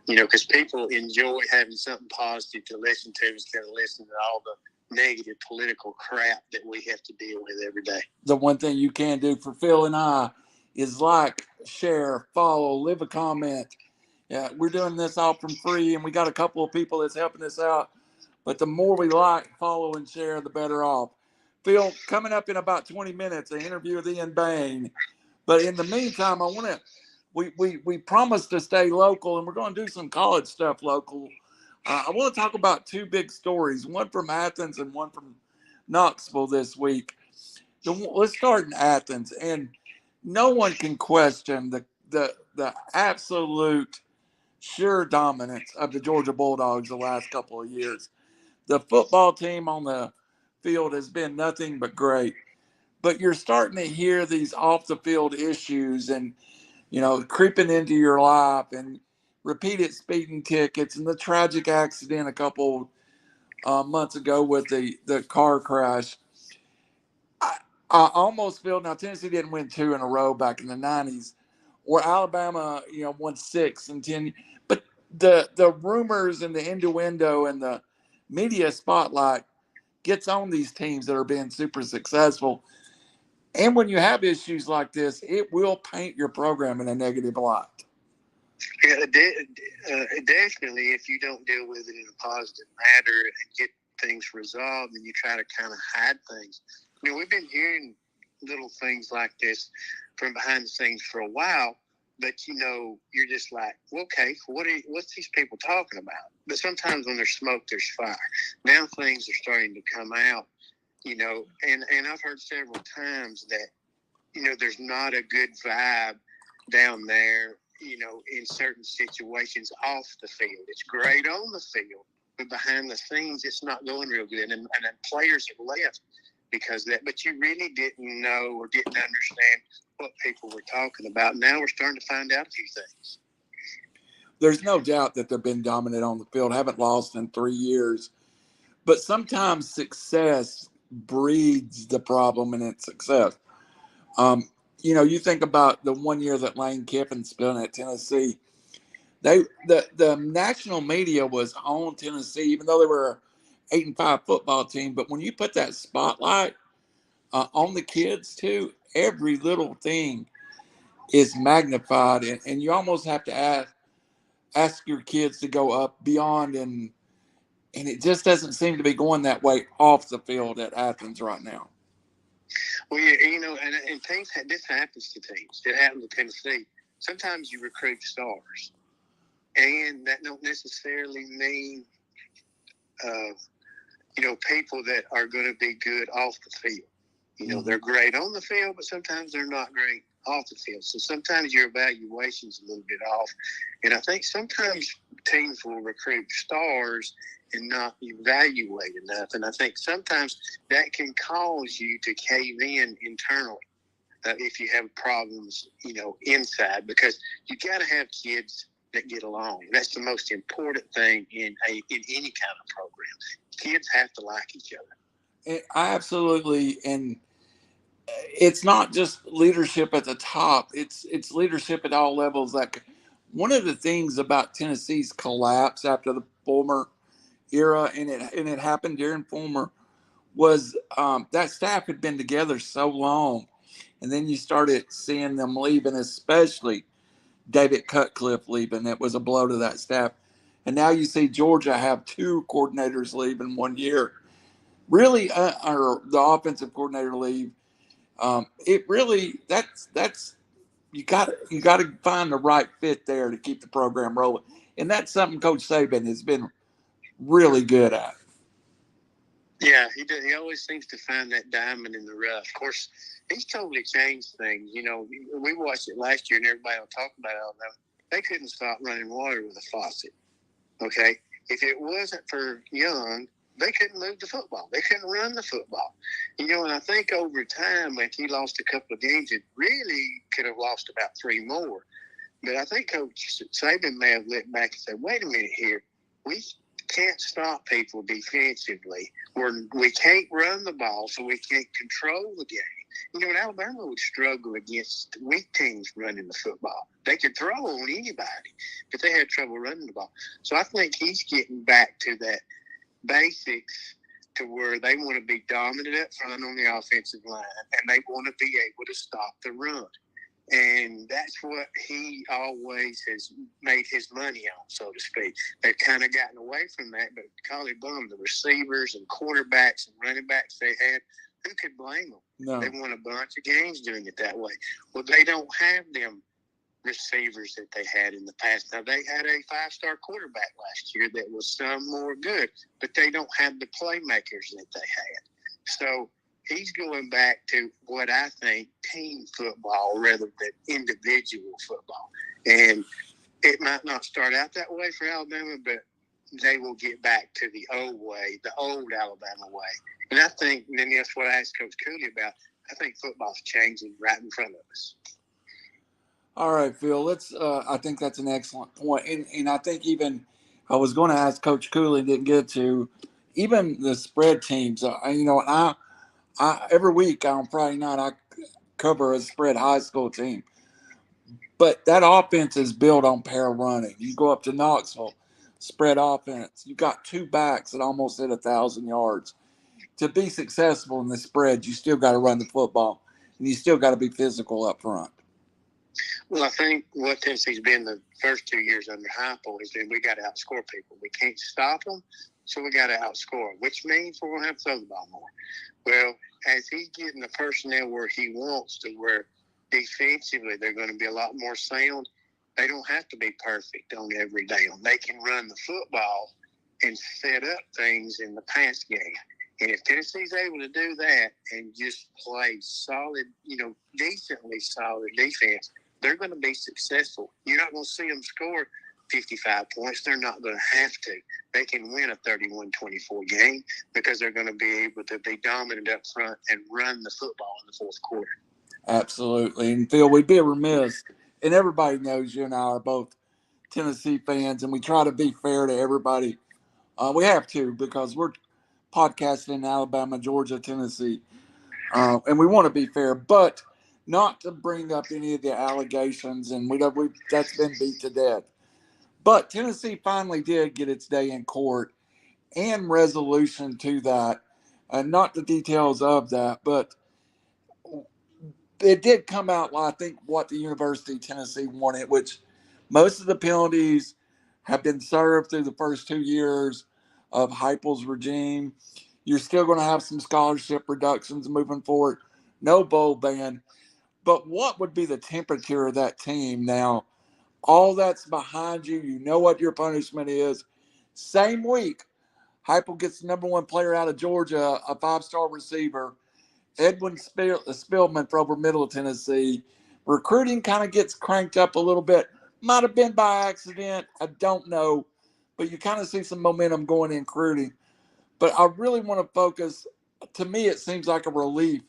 Because people enjoy having something positive to listen to instead of listening to all the negative political crap that we have to deal with every day. The one thing you can do for Phil and I is like, share, follow, leave a comment. Yeah, we're doing this all from free, and we got a couple of people that's helping us out. But the more we like, follow, and share, the better off. Phil, coming up in about 20 minutes, an interview with Eian Bain. But in the meantime, I want to we promised to stay local, and we're going to do some college stuff local. I want to talk about two big stories, one from Athens and one from Knoxville this week. Let's start in Athens, and no one can question the absolute sure dominance of the Georgia Bulldogs the last couple of years. The football team on the field has been nothing but great, but you're starting to hear these off the field issues and creeping into your life, and repeated speeding tickets, and the tragic accident a couple months ago with the car crash. I almost feel now Tennessee didn't win 2 in a row back in the 90s, or Alabama, won 6 and 10. But the rumors and the innuendo and the media spotlight gets on these teams that are being super successful. And when you have issues like this, it will paint your program in a negative light. Yeah, definitely. If you don't deal with it in a positive manner and get things resolved, and you try to kind of hide things. We've been hearing little things like this from behind the scenes for a while, but you're just like, okay, what's these people talking about? But sometimes when there's smoke, there's fire. Now things are starting to come out, and I've heard several times that, there's not a good vibe down there, in certain situations off the field. It's great on the field, but behind the scenes, it's not going real good. And players have left because of that. But you really didn't know or didn't understand what people were talking about. Now we're starting to find out a few things. There's no doubt that they've been dominant on the field, haven't lost in 3 years. But sometimes success breeds the problem in its success. You think about the 1 year that Lane Kiffin spent at Tennessee. The national media was on Tennessee, even though they were an 8-5 football team. But when you put that spotlight on the kids too, every little thing is magnified, and you almost have to ask your kids to go up beyond, and it just doesn't seem to be going that way off the field at Athens right now. Well, and things, this happens to teams. It happened to Tennessee. Sometimes you recruit stars, and that don't necessarily mean, people that are going to be good off the field. They're great on the field, but sometimes they're not great off the field. So sometimes your evaluation's a little bit off. And I think sometimes teams will recruit stars and not evaluate enough. And I think sometimes that can cause you to cave in internally if you have problems, inside, because you got to have kids that get along. That's the most important thing in any kind of program. Kids have to like each other. I absolutely, and it's not just leadership at the top. It's leadership at all levels. Like, one of the things about Tennessee's collapse after the former era, and it happened during former, was that staff had been together so long, and then you started seeing them leaving, especially David Cutcliffe leaving. It was a blow to that staff. And now you see Georgia have 2 coordinators leave in 1 year. Really, or the offensive coordinator leave. It really, that's you got to find the right fit there to keep the program rolling, and that's something Coach Saban has been really good at. Yeah, he always seems to find that diamond in the rough. Of course, he's totally changed things. We watched it last year, and everybody will talk about it all now. They couldn't stop running water with a faucet. Okay, if it wasn't for Young, they couldn't move the football. They couldn't run the football. And I think over time, if he lost a couple of games, it really could have lost about 3 more. But I think Coach Saban may have looked back and said, wait a minute here. We can't stop people defensively. We can't run the ball, so we can't control the game. And Alabama would struggle against weak teams running the football. They could throw on anybody, but they had trouble running the ball. So I think he's getting back to that basics to where they want to be dominant up front on the offensive line, and they want to be able to stop the run. And that's what he always has made his money on, so to speak. They've kind of gotten away from that, but golly bum, the receivers and quarterbacks and running backs they had, who could blame them? No. They won a bunch of games doing it that way. Well, they don't have them receivers that they had in the past. Now, they had a 5-star quarterback last year that was some more good, but they don't have the playmakers that they had. So he's going back to what I think team football rather than individual football. And it might not start out that way for Alabama, but they will get back to the old way, the old Alabama way. And I think, and then that's what I asked Coach Cooley about, I think football's changing right in front of us. All right, Phil, I think that's an excellent point. And I think even I was going to ask Coach Cooley, didn't get to, even the spread teams. I every week on Friday night, I cover a spread high school team. But that offense is built on pair running. You go up to Knoxville, spread offense. You got 2 backs that almost hit 1,000 yards. To be successful in the spread, you still got to run the football, and you still got to be physical up front. Well, I think what Tennessee's been the first 2 years under Heupel is that we got to outscore people. We can't stop them, so we got to outscore, which means we're going to have to throw the ball more. Well, as he's getting the personnel where he wants to, where defensively they're going to be a lot more sound, they don't have to be perfect on every down. They can run the football and set up things in the pass game. And if Tennessee's able to do that and just play solid, decently solid defense, they're going to be successful. You're not going to see them score 55 points. They're not going to have to. They can win a 31-24 game because they're going to be able to be dominant up front and run the football in the fourth quarter. Absolutely. And, Phil, we'd be remiss, and everybody knows you and I are both Tennessee fans, and we try to be fair to everybody. We have to, because we're podcasting in Alabama, Georgia, Tennessee, and we want to be fair, but not to bring up any of the allegations, and that's been beat to death. But Tennessee finally did get its day in court and resolution to that, and not the details of that, but it did come out, I think, what the University of Tennessee wanted, which most of the penalties have been served through the first 2 years of Heupel's regime. You're still going to have some scholarship reductions moving forward. No bowl ban. But what would be the temperature of that team now? All that's behind you. You know what your punishment is. Same week, Heupel gets the number 1 player out of Georgia, a 5-star receiver, Edwin Spillman for over Middle Tennessee. Recruiting kind of gets cranked up a little bit. Might have been by accident. I don't know. But you kind of see some momentum going in recruiting. But I really want to focus. To me, it seems like a relief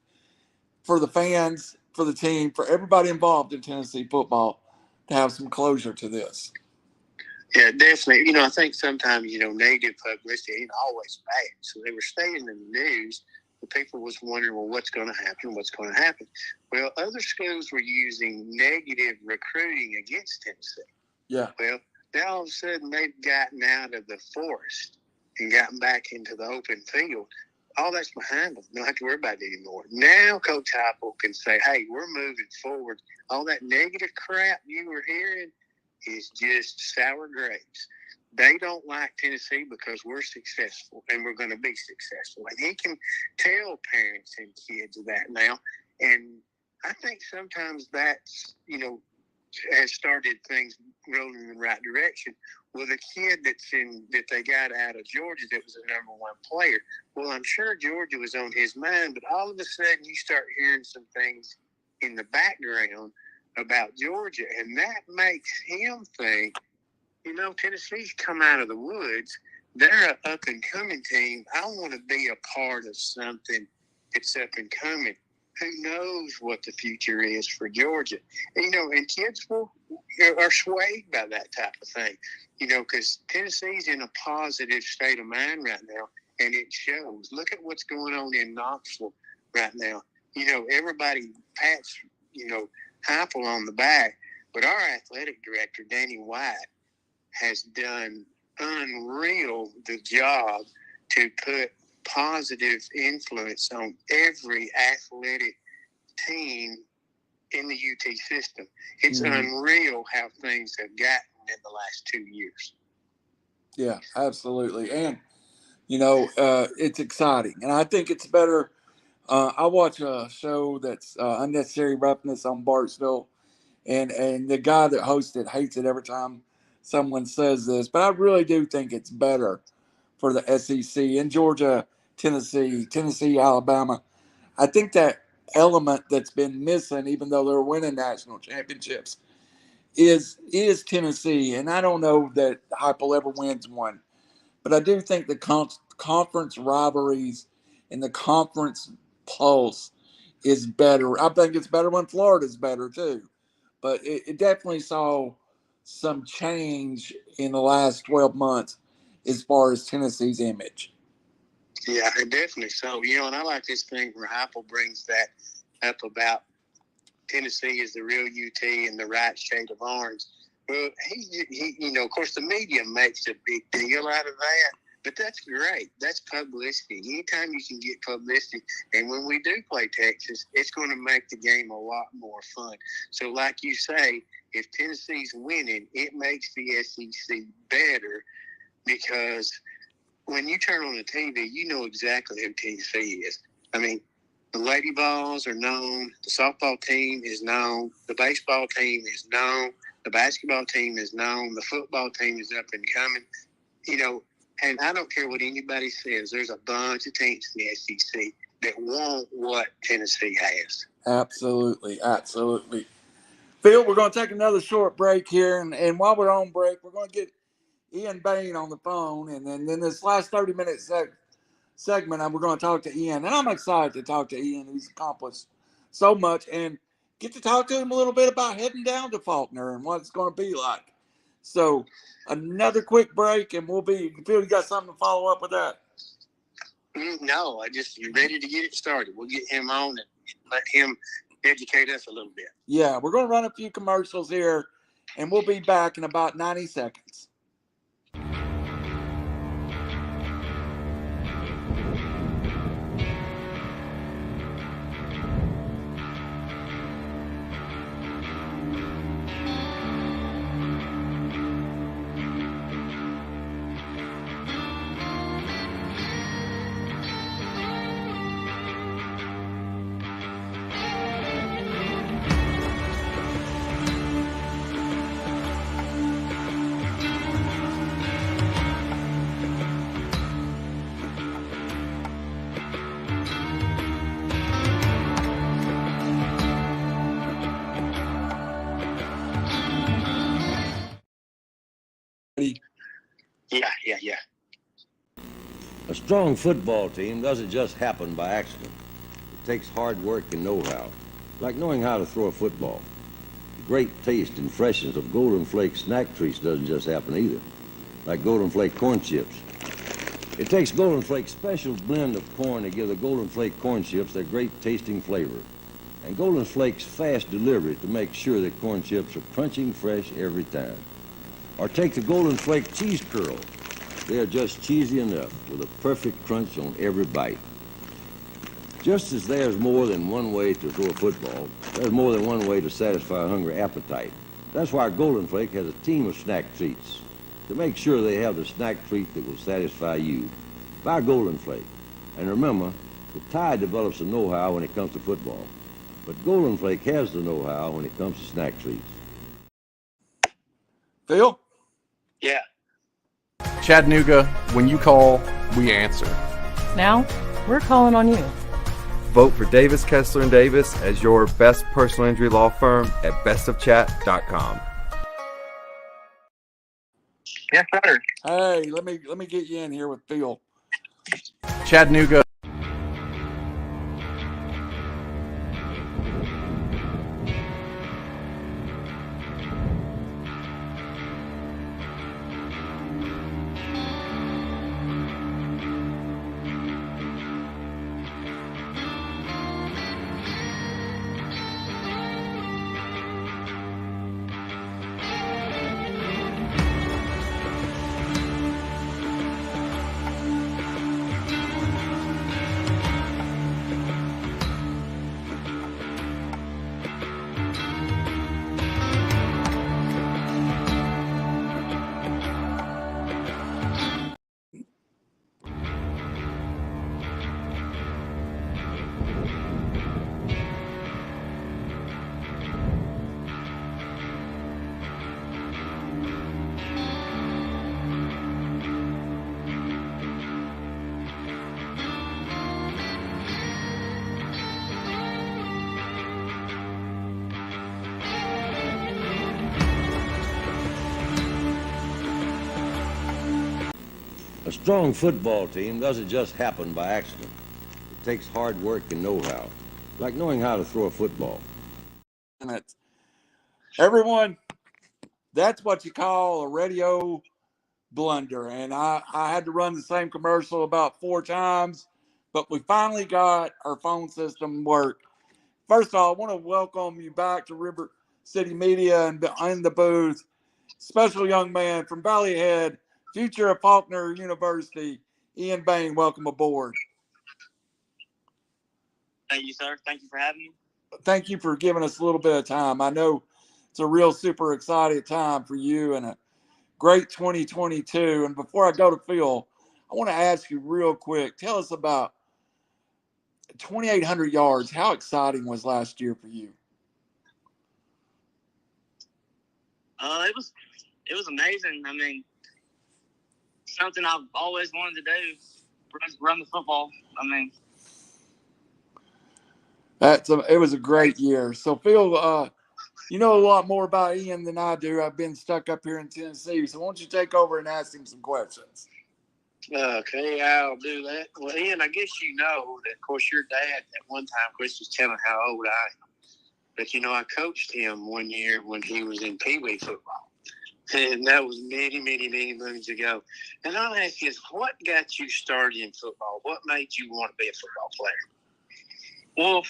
for the fans, for the team, for everybody involved in Tennessee football to have some closure to this. Yeah, definitely. I think sometimes, negative publicity ain't always bad. So they were staying in the news. The people was wondering, well, what's going to happen? What's going to happen? Well, other schools were using negative recruiting against Tennessee. Yeah. Well, now all of a sudden they've gotten out of the forest and gotten back into the open field. All that's behind them. Don't have to worry about it anymore. Now Coach Heupel can say, hey, we're moving forward. All that negative crap you were hearing is just sour grapes. They don't like Tennessee because we're successful and we're going to be successful. And he can tell parents and kids that now. And I think sometimes that's, has started things rolling in the right direction. Well, the kid that they got out of Georgia that was the number 1 player, well, I'm sure Georgia was on his mind, but all of a sudden you start hearing some things in the background about Georgia, and that makes him think, Tennessee's come out of the woods. They're an up-and-coming team. I want to be a part of something that's up-and-coming. Who knows what the future is for Georgia? And kids are swayed by that type of thing, because Tennessee's in a positive state of mind right now, and it shows. Look at what's going on in Knoxville right now. everybody pats, Heupel on the back, but our athletic director, Danny White, has done unreal the job to put positive influence on every athletic team in the UT system. It's unreal how things have gotten in the last 2 years. Yeah, absolutely. And, it's exciting. And I think it's better. I watch a show that's Unnecessary Roughness on Barksville, and the guy that hosts it hates it every time someone says this, but I really do think it's better for the SEC in Georgia, Tennessee, Alabama. I think that element that's been missing, even though they're winning national championships, is Tennessee. And I don't know that Heupel ever wins one, but I do think the conference rivalries and the conference pulse is better. I think it's better when Florida's better too. But it definitely saw some change in the last 12 months as far as Tennessee's image. Yeah, definitely so. And I like this thing where Heupel brings that up about Tennessee is the real UT and the right shade of orange. Well, he of course, the media makes a big deal out of that, but that's great. That's publicity. Anytime you can get publicity, and when we do play Texas, it's going to make the game a lot more fun. So, like you say, if Tennessee's winning, it makes the SEC better because when you turn on the TV, you know exactly who Tennessee is. I mean, the Lady Vols are known. The softball team is known. The baseball team is known. The basketball team is known. The football team is up and coming. And I don't care what anybody says. There's a bunch of teams in the SEC that want what Tennessee has. Absolutely. Phil, we're going to take another short break here. And while we're on break, we're going to get Eian Bain on the phone. And then this last 30-minute segment, we're going to talk to Eian. And I'm excited to talk to Eian. He's accomplished so much. And get to talk to him a little bit about heading down to Faulkner and what it's going to be like. So another quick break, and Phil, you got something to follow up with that? No, you're ready to get it started. We'll get him on and let him educate us a little bit. Yeah, we're going to run a few commercials here, and we'll be back in about 90 seconds. Yeah. A strong football team doesn't just happen by accident. It takes hard work and know-how, like knowing how to throw a football. The great taste and freshness of Golden Flake snack treats doesn't just happen either, like Golden Flake corn chips. It takes Golden Flake's special blend of corn to give the Golden Flake corn chips their great tasting flavor, and Golden Flake's fast delivery to make sure that corn chips are crunching fresh every time. Or take the Golden Flake cheese curls. They are just cheesy enough with a perfect crunch on every bite. Just as there's more than one way to throw a football, there's more than one way to satisfy a hungry appetite. That's why Golden Flake has a team of snack treats to make sure they have the snack treat that will satisfy you. Buy Golden Flake. And remember, the Tide develops the know-how when it comes to football, but Golden Flake has the know-how when it comes to snack treats. Phil? Yeah. Chattanooga, when you call, we answer. Now, we're calling on you. Vote for Davis, Kessler & Davis as your best personal injury law firm at bestofchat.com. Yes, sir. Hey, let me get you in here with Phil. Chattanooga. strong football team doesn't just happen by accident. It takes hard work and know-how, like knowing how to throw a football. Everyone, that's what you call a radio blunder. And I had to run the same commercial about 4 times, but we finally got our phone system work. First of all, I want to welcome you back to River City Media and in the booth. Special young man from Valleyhead, future of Faulkner University, Eian Bain. Welcome aboard. Thank you, sir. Thank you for having me. Thank you for giving us a little bit of time. I know it's a real super exciting time for you and a great 2022. And before I go to Phil, I want to ask you real quick, tell us about 2,800 yards. How exciting was last year for you? It was amazing. I mean, something I've always wanted to do, run the football. I mean, it was a great year. So Phil, you know a lot more about Eian than I do. I've been stuck up here in Tennessee. So why don't you take over and ask him some questions? Okay, I'll do that. Well, Eian, I guess you know that, of course, your dad at one time, Chris, was telling how old I am. But, I coached him one year when he was in Pee Wee football. And that was many, many, many moons ago. And I'll ask you, what got you started in football? What made you want to be a football player? Well,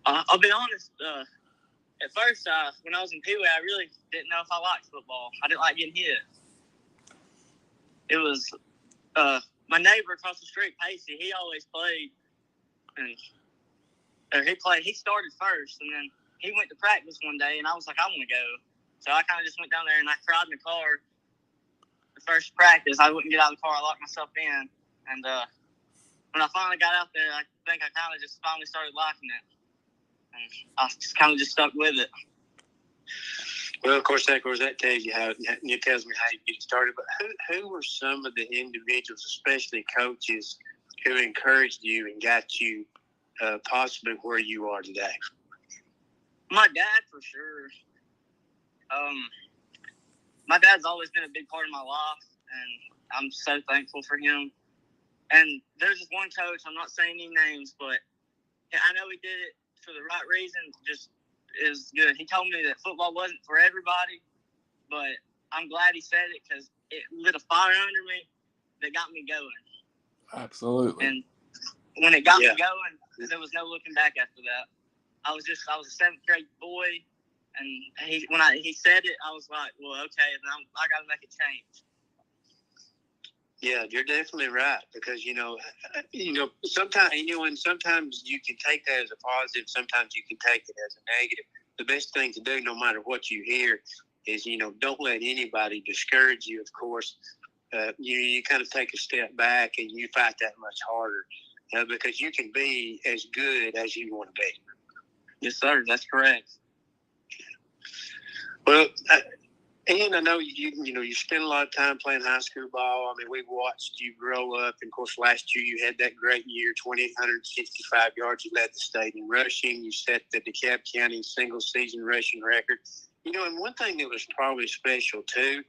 I'll be honest. At first, when I was in Pee Wee, I really didn't know if I liked football. I didn't like getting hit. It was my neighbor across the street, Pacey. He always played, He started first, and then he went to practice one day, and I was like, I want to go. So I kind of just went down there, and I cried in the car. The first practice, I wouldn't get out of the car. I locked myself in, and when I finally got out there, I think I kind of just finally started liking it. And I just kind of just stuck with it. Well, of course, that tells you it tells me how you get started. But who were some of the individuals, especially coaches, who encouraged you and got you possibly where you are today? My dad, for sure. My dad's always been a big part of my life, and I'm so thankful for him. And there's this one coach, I'm not saying any names, but I know he did it for the right reason, just is good. He told me that football wasn't for everybody, but I'm glad he said it because it lit a fire under me that got me going. Absolutely. And when it got me going, there was no looking back after that. I was a 7th grade boy, and when he said it, I was like, well, okay, then I got to make a change. Yeah, you're definitely right because sometimes you can take that as a positive, sometimes you can take it as a negative. The best thing to do, no matter what you hear, is don't let anybody discourage you. Of course, you kind of take a step back and you fight that much harder because you can be as good as you want to be. Yes, sir. That's correct. Well, Eian, I know you spent a lot of time playing high school ball. I mean, we watched you grow up. And, of course, last year you had that great year, 2,865 yards. You led the state in rushing. You set the DeKalb County single-season rushing record. And one thing that was probably special, too,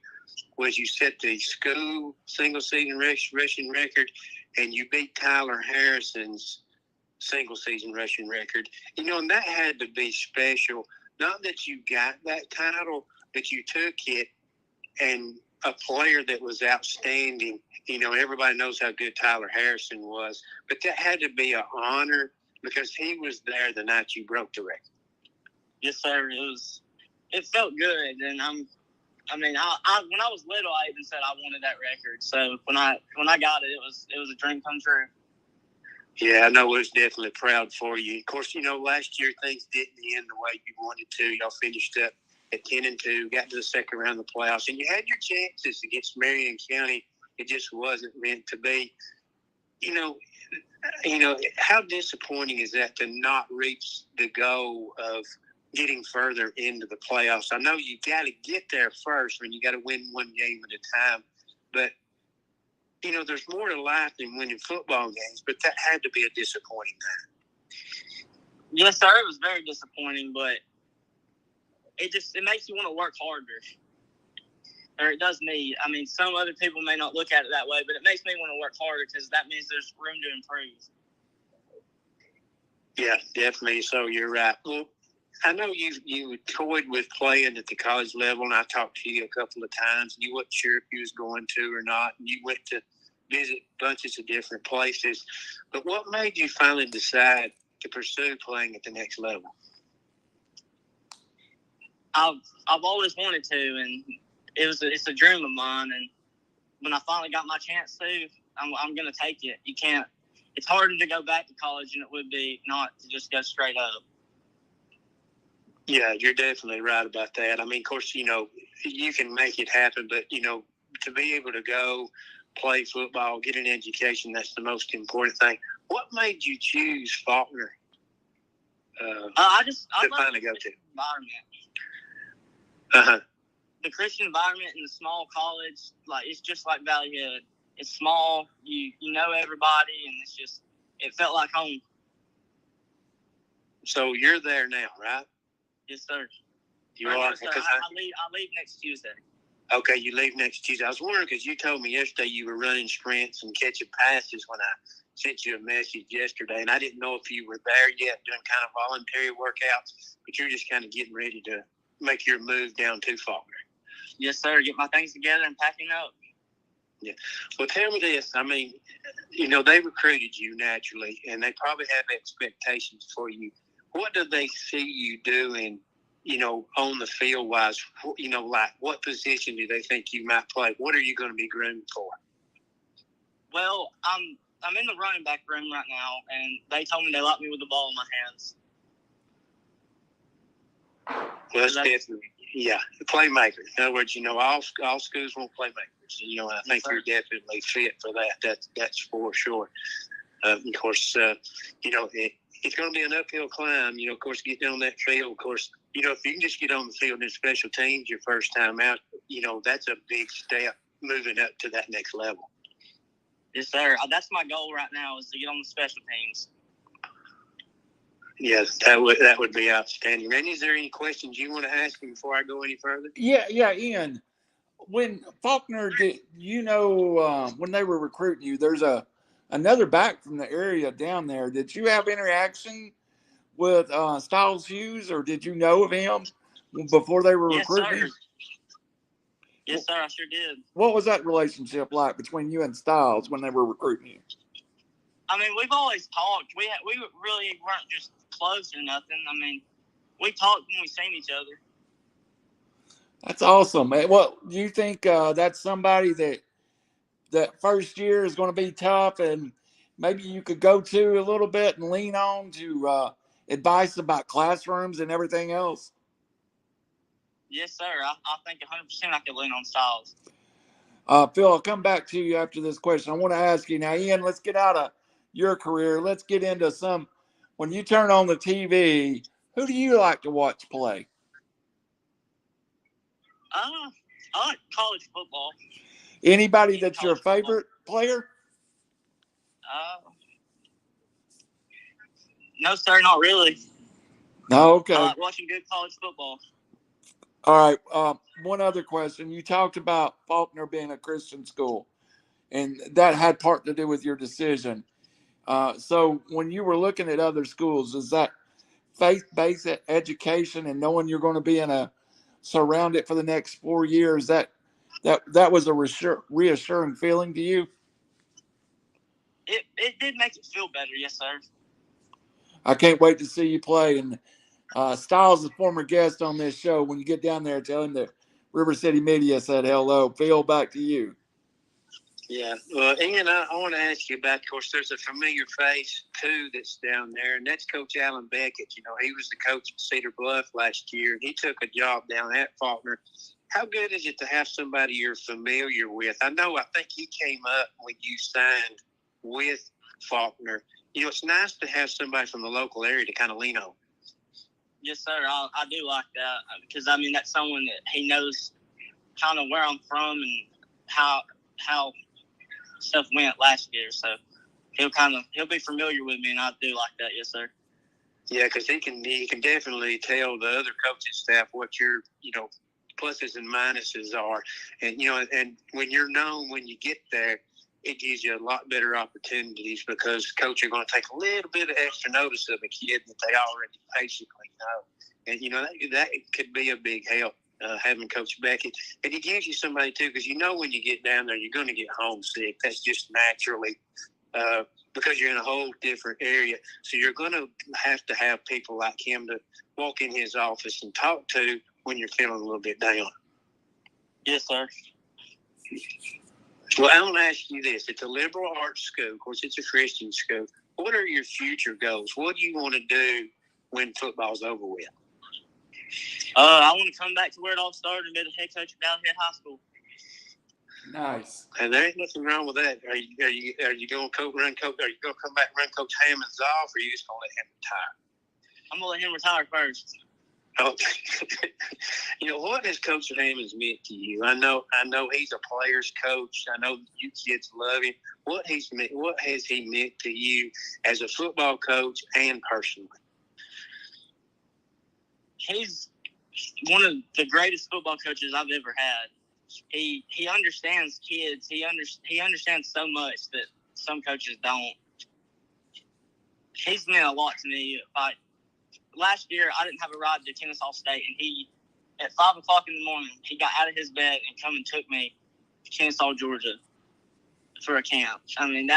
was you set the school single-season rushing record, and you beat Tyler Harrison's single-season rushing record. And that had to be special. Not that you got that title, but you took it, and a player that was outstanding. Everybody knows how good Tyler Harrison was, but that had to be an honor because he was there the night you broke the record. Yes, sir. It felt good, and when I was little, I even said I wanted that record. So when I got it, it was a dream come true. Yeah, I know it was definitely proud for you. Of course, last year things didn't end the way you wanted to. Y'all finished up at 10-2, got to the second round of the playoffs, and you had your chances against Marion County. It just wasn't meant to be. How disappointing is that to not reach the goal of getting further into the playoffs? I know you got to get there first, and you got to win one game at a time, but there's more to life than winning football games, but that had to be a disappointing time. Yes, sir. It was very disappointing, but it makes you want to work harder. or it does me. I mean, some other people may not look at it that way, but it makes me want to work harder because that means there's room to improve. Yeah, definitely. So you're right. Well, I know you toyed with playing at the college level, and I talked to you a couple of times, and you weren't sure if you was going to or not, and you went to visit bunches of different places. But what made you finally decide to pursue playing at the next level? I've always wanted to, and it's a dream of mine. And when I finally got my chance to, I'm going to take it. You can't. It's harder to go back to college than it would be not to just go straight up. Yeah, you're definitely right about that. I mean, of course, you can make it happen, but, to be able to go play football, get an education, that's the most important thing. What made you choose Faulkner I finally go to? Environment. Uh-huh. The Christian environment in the small college, like, it's just like Valley Head. It's small, you know everybody, and it felt like home. So you're there now, right? Yes, sir. You right are? now, sir. I leave next Tuesday. Okay, you leave next Tuesday. I was wondering because you told me yesterday you were running sprints and catching passes when I sent you a message yesterday, and I didn't know if you were there yet doing kind of voluntary workouts, but you're just kind of getting ready to make your move down to Faulkner. Yes, sir. Get my things together and packing up. Yeah. Well, tell me this. I mean, they recruited you naturally, and they probably have expectations for you. What do they see you doing, on the field wise? Like what position do they think you might play? What are you going to be groomed for? Well, I'm in the running back room right now, and they told me they like me with the ball in my hands. Well, that's definitely, the playmaker. In other words, all schools want playmakers. And, I think you're definitely fit for that. That's for sure. Of course, it's going to be an uphill climb. Of course, getting on that field. Of course, if you can just get on the field in special teams your first time out, that's a big step moving up to that next level. Yes, sir. That's my goal right now is to get on the special teams. Yes, that would be outstanding. Randy, is there any questions you want to ask me before I go any further? Yeah, Ian. When Faulkner did, when they were recruiting you, there's another back from the area down there. Did you have interaction with Styles Hughes, or did you know of him before they were recruiting you? Yes, sir, I sure did. What was that relationship like between you and Styles when they were recruiting you? I mean, we've always talked. We really weren't just close or nothing. I mean, we talked when we seen each other. That's awesome, man. Well, do you think that's somebody that first year is going to be tough, and maybe you could go to a little bit and lean on to advice about classrooms and everything else? Yes, sir. I think 100% I could lean on Styles. Phil, I'll come back to you after this question. I want to ask you now, Ian, let's get out of your career. Let's get into when you turn on the TV, who do you like to watch play? I like college football. Anybody that's your favorite player? No, sir, not really. No, okay. I like watching good college football. All right. One other question. You talked about Faulkner being a Christian school, and that had part to do with your decision. So when you were looking at other schools, is that faith-based education and knowing you're going to be surrounded for the next 4 years, that was a reassuring feeling to you? It did make it feel better, yes, sir. I can't wait to see you play. And Styles is a former guest on this show. When you get down there, tell him that RiverCity-Media said hello. Phil, back to you. Yeah. Well, Ian, I want to ask you about, of course, there's a familiar face, too, that's down there, and that's Coach Eian Bain. He was the coach at Cedar Bluff last year, and he took a job down at Faulkner. How good is it to have somebody you're familiar with? I think he came up when you signed with Faulkner. It's nice to have somebody from the local area to kind of lean on. Yes, sir. I do like that because, I mean, that's someone that he knows kind of where I'm from and how stuff went last year. So he'll be familiar with me, and I do like that. Yes, sir. Yeah, because he can definitely tell the other coaching staff what you're, pluses and minuses are. And, you know, and when you're known when you get there, it gives you a lot better opportunities because coach are going to take a little bit of extra notice of a kid that they already basically know. And, you know, that could be a big help, having Coach Beckett. And it gives you somebody, too, because you know when you get down there, you're going to get homesick. That's just naturally because you're in a whole different area. So you're going to have people like him to walk in his office and talk to when you're feeling a little bit down. Yes, sir. Well, I want to ask you this. It's a liberal arts school. Of course, it's a Christian school. What are your future goals? What do you want to do when football's over with? I want to come back to where it all started and be the head coach of Valley Head High School. Nice. And there ain't nothing wrong with that. Are you going to run coach? Are you going to come back and run Coach Hammond's off, or are you just going to let him retire? I'm going to let him retire first. Oh, you know, what has Coach Hammonds meant to you? I know he's a player's coach. I know you kids love him. What has he meant to you as a football coach and personally? He's one of the greatest football coaches I've ever had. He understands kids. He understands so much that some coaches don't. He's meant a lot to me. Last year, I didn't have a ride to Kennesaw State, and at 5 o'clock in the morning, he got out of his bed and come and took me to Kennesaw, Georgia for a camp. I mean,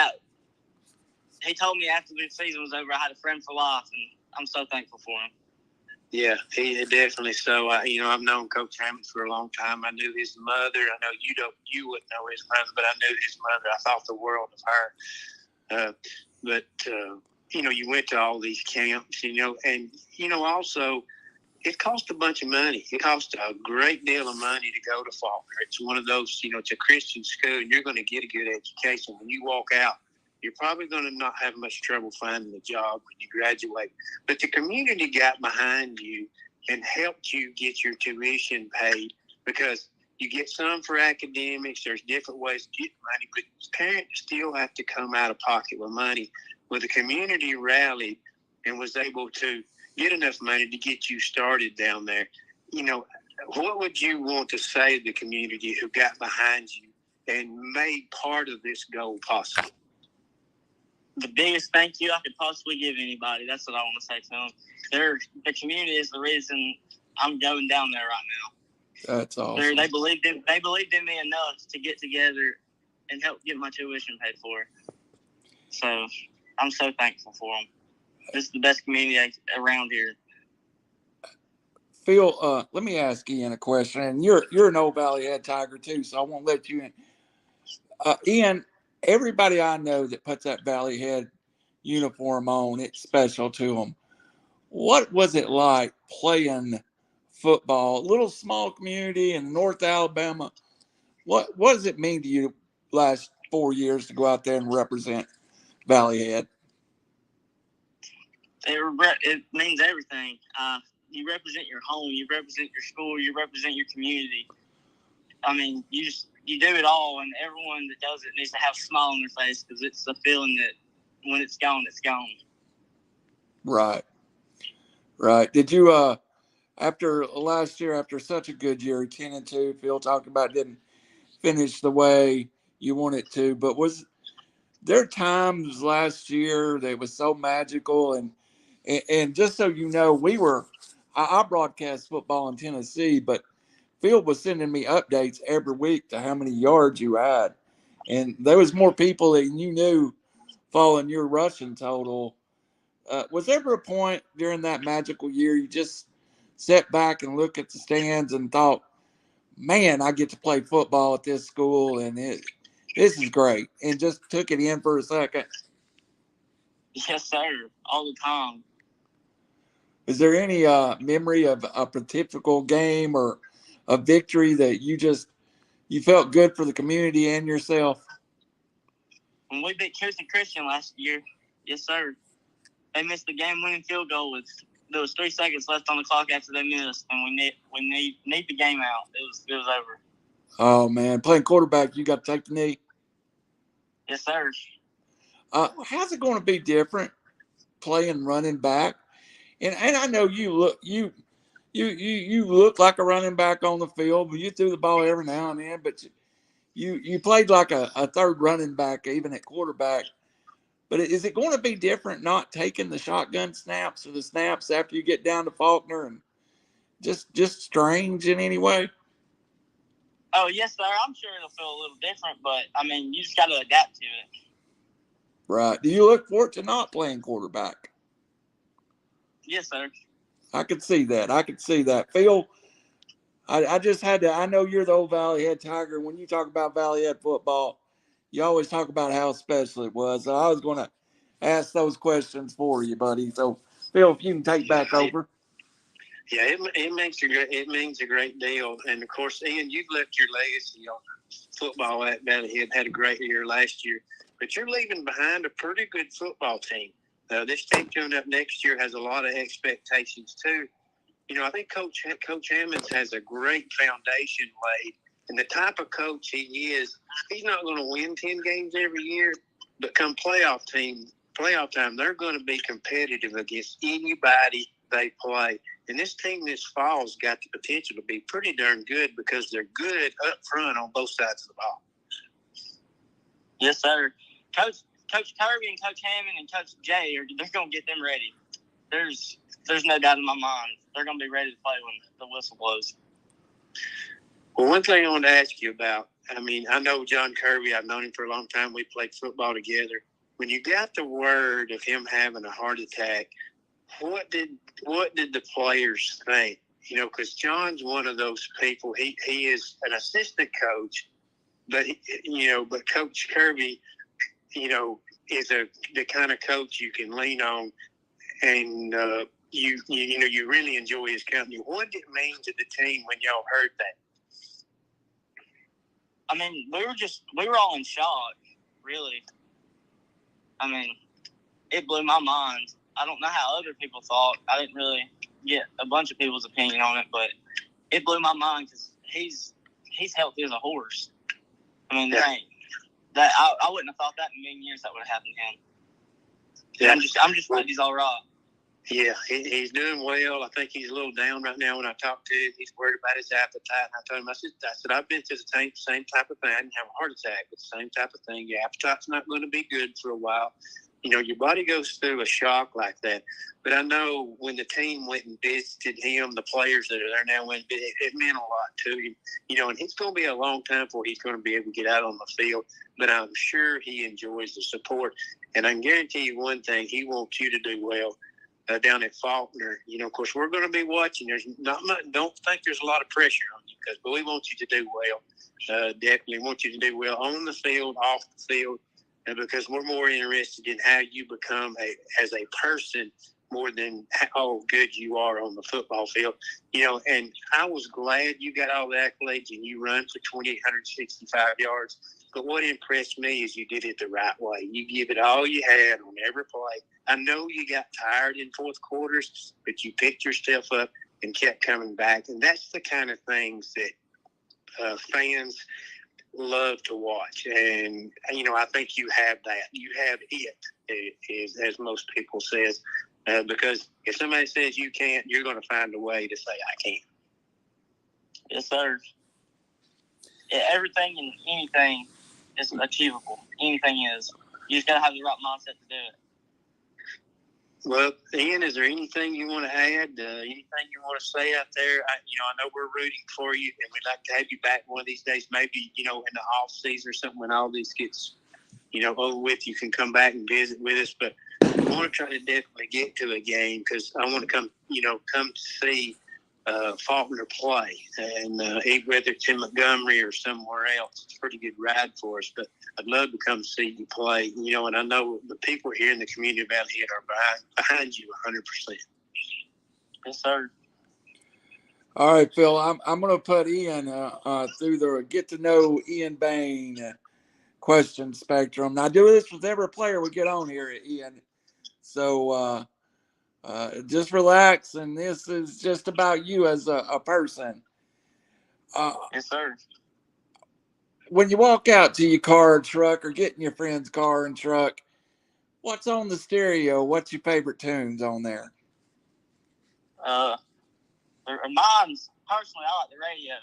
he told me after the season was over, I had a friend for life, and I'm so thankful for him. Yeah, he definitely so. I've known Coach Hammond for a long time. I knew his mother. I know you wouldn't know his mother, but I knew his mother. I thought the world of her. You went to all these camps, and, also it cost a bunch of money. It cost a great deal of money to go to Faulkner. It's one of those, it's a Christian school, and you're going to get a good education. When you walk out, you're probably going to not have much trouble finding a job when you graduate. But the community got behind you and helped you get your tuition paid because you get some for academics. There's different ways to get money, but parents still have to come out of pocket with money. Well, the community rallied and was able to get enough money to get you started down there. What would you want to say to the community who got behind you and made part of this goal possible? The biggest thank you I could possibly give anybody. That's what I want to say to them. The community is the reason I'm going down there right now. That's awesome. They believed in me enough to get together and help get my tuition paid for. So I'm so thankful for them. This is the best community around here. Phil, let me ask Ian a question. And you're an Old Valley Head Tiger too, so I won't let you in. Ian, everybody I know that puts that Valley Head uniform on, it's special to them. What was it like playing football? A little small community in North Alabama. What does it mean to you last 4 years to go out there and represent Valley Head? It means everything. You represent your home, you represent your school, you represent your community. I mean, you do it all, and everyone that does it needs to have a smile on their face because it's a feeling that when it's gone, it's gone. Right. Did you, after last year, after such a good year, 10-2, Phil talked about didn't finish the way you wanted to, but was there times last year that was so magical? And just so you know, I broadcast football in Tennessee, but Phil was sending me updates every week to how many yards you had. And there was more people than you knew following your rushing total. Was there ever a point during that magical year you just sat back and looked at the stands and thought, man, I get to play football at this school and this is great, and just took it in for a second? Yes, sir. All the time. Is there any memory of a typical game or a victory that you felt good for the community and yourself? When we beat Cooley Christian last year, yes, sir. They missed the game-winning field goal there was 3 seconds left on the clock after they missed, and we need the game out. It was over. Oh man, playing quarterback, you got to take the knee. Yes, sir. How's it going to be different playing running back? And I know you you look like a running back on the field, but you threw the ball every now and then. But you played like a third running back, even at quarterback. But is it going to be different not taking the shotgun snaps or the snaps after you get down to Faulkner, and just strange in any way? Oh, yes, sir. I'm sure it'll feel a little different, but, I mean, you just got to adapt to it. Right. Do you look forward to not playing quarterback? Yes, sir. I could see that. Phil, I just had to – I know you're the old Valley Head Tiger. When you talk about Valley Head football, you always talk about how special it was. So I was going to ask those questions for you, buddy. So, Phil, if you can take back over. Yeah, it means a great deal. And, of course, Ian, you've left your legacy on football at Valley Head. Had a great year last year. But you're leaving behind a pretty good football team. This team coming up next year has a lot of expectations, too. You know, I think Coach Hammonds has a great foundation laid. And the type of coach he is, he's not going to win 10 games every year. But come playoff time, they're going to be competitive against anybody they play. And this team this fall's got the potential to be pretty darn good because they're good up front on both sides of the ball. Yes, sir. Coach Kirby and Coach Hammond and Coach Jay they're going to get them ready. There's no doubt in my mind. They're going to be ready to play when the whistle blows. Well, one thing I want to ask you about, I mean, I know John Kirby. I've known him for a long time. We played football together. When you got the word of him having a heart attack, what did the players think? You know, because John's one of those people. He is an assistant coach, but but Coach Kirby, you know, is the kind of coach you can lean on, and you really enjoy his company. What did it mean to the team when y'all heard that? I mean, we were all in shock, really. I mean, it blew my mind. I don't know how other people thought. I didn't really get a bunch of people's opinion on it, but it blew my mind because he's healthy as a horse. I mean, I wouldn't have thought that in a million years that would have happened to him. Yeah. I'm just glad he's all right. Yeah, he's doing well. I think he's a little down right now. When I talked to him, he's worried about his appetite. And I told him, I said, I've been through the same type of thing. I didn't have a heart attack, but the same type of thing. Your appetite's not going to be good for a while. You know, your body goes through a shock like that. But I know when the team went and visited him, the players that are there now, it meant a lot to him. You know, and it's going to be a long time before he's going to be able to get out on the field. But I'm sure he enjoys the support. And I can guarantee you one thing, he wants you to do well. Down at Faulkner, you know, of course, we're going to be watching. There's not much, don't think there's a lot of pressure on you but we want you to do well. Definitely want you to do well on the field, off the field, because we're more interested in how you become as a person more than how good you are on the football field. You know, and I was glad you got all the accolades and you run for 2,865 yards. But what impressed me is you did it the right way. You give it all you had on every play. I know you got tired in fourth quarters, but you picked yourself up and kept coming back. And that's the kind of things that fans love to watch. And, you know, I think you have that. You have it, as most people says, because if somebody says you can't, you're going to find a way to say, I can. Yes, sir. Everything and anything is achievable. Anything is. You just got to have the right mindset to do it. Well, Ian, is there anything you want to add? Anything you want to say out there? I know we're rooting for you, and we'd like to have you back one of these days. Maybe, in the off season or something when all this gets, over with, you can come back and visit with us. But I want to try to definitely get to a game because I want to come to see Faulkner play, and whether it's in Montgomery or somewhere else, it's a pretty good ride for us. But I'd love to come see you play, and I know the people here in the community of Valley Head are behind you 100%. Yes, sir. All right, Phil, I'm going to put Ian through the get to know Eian Bain question spectrum. Now, I do this with every player we get on here, Ian. So just relax, and this is just about you as a person. Yes, sir. When you walk out to your car or truck or get in your friend's car and truck, what's on the stereo? What's your favorite tunes on there? Mine's, personally, I like the radio.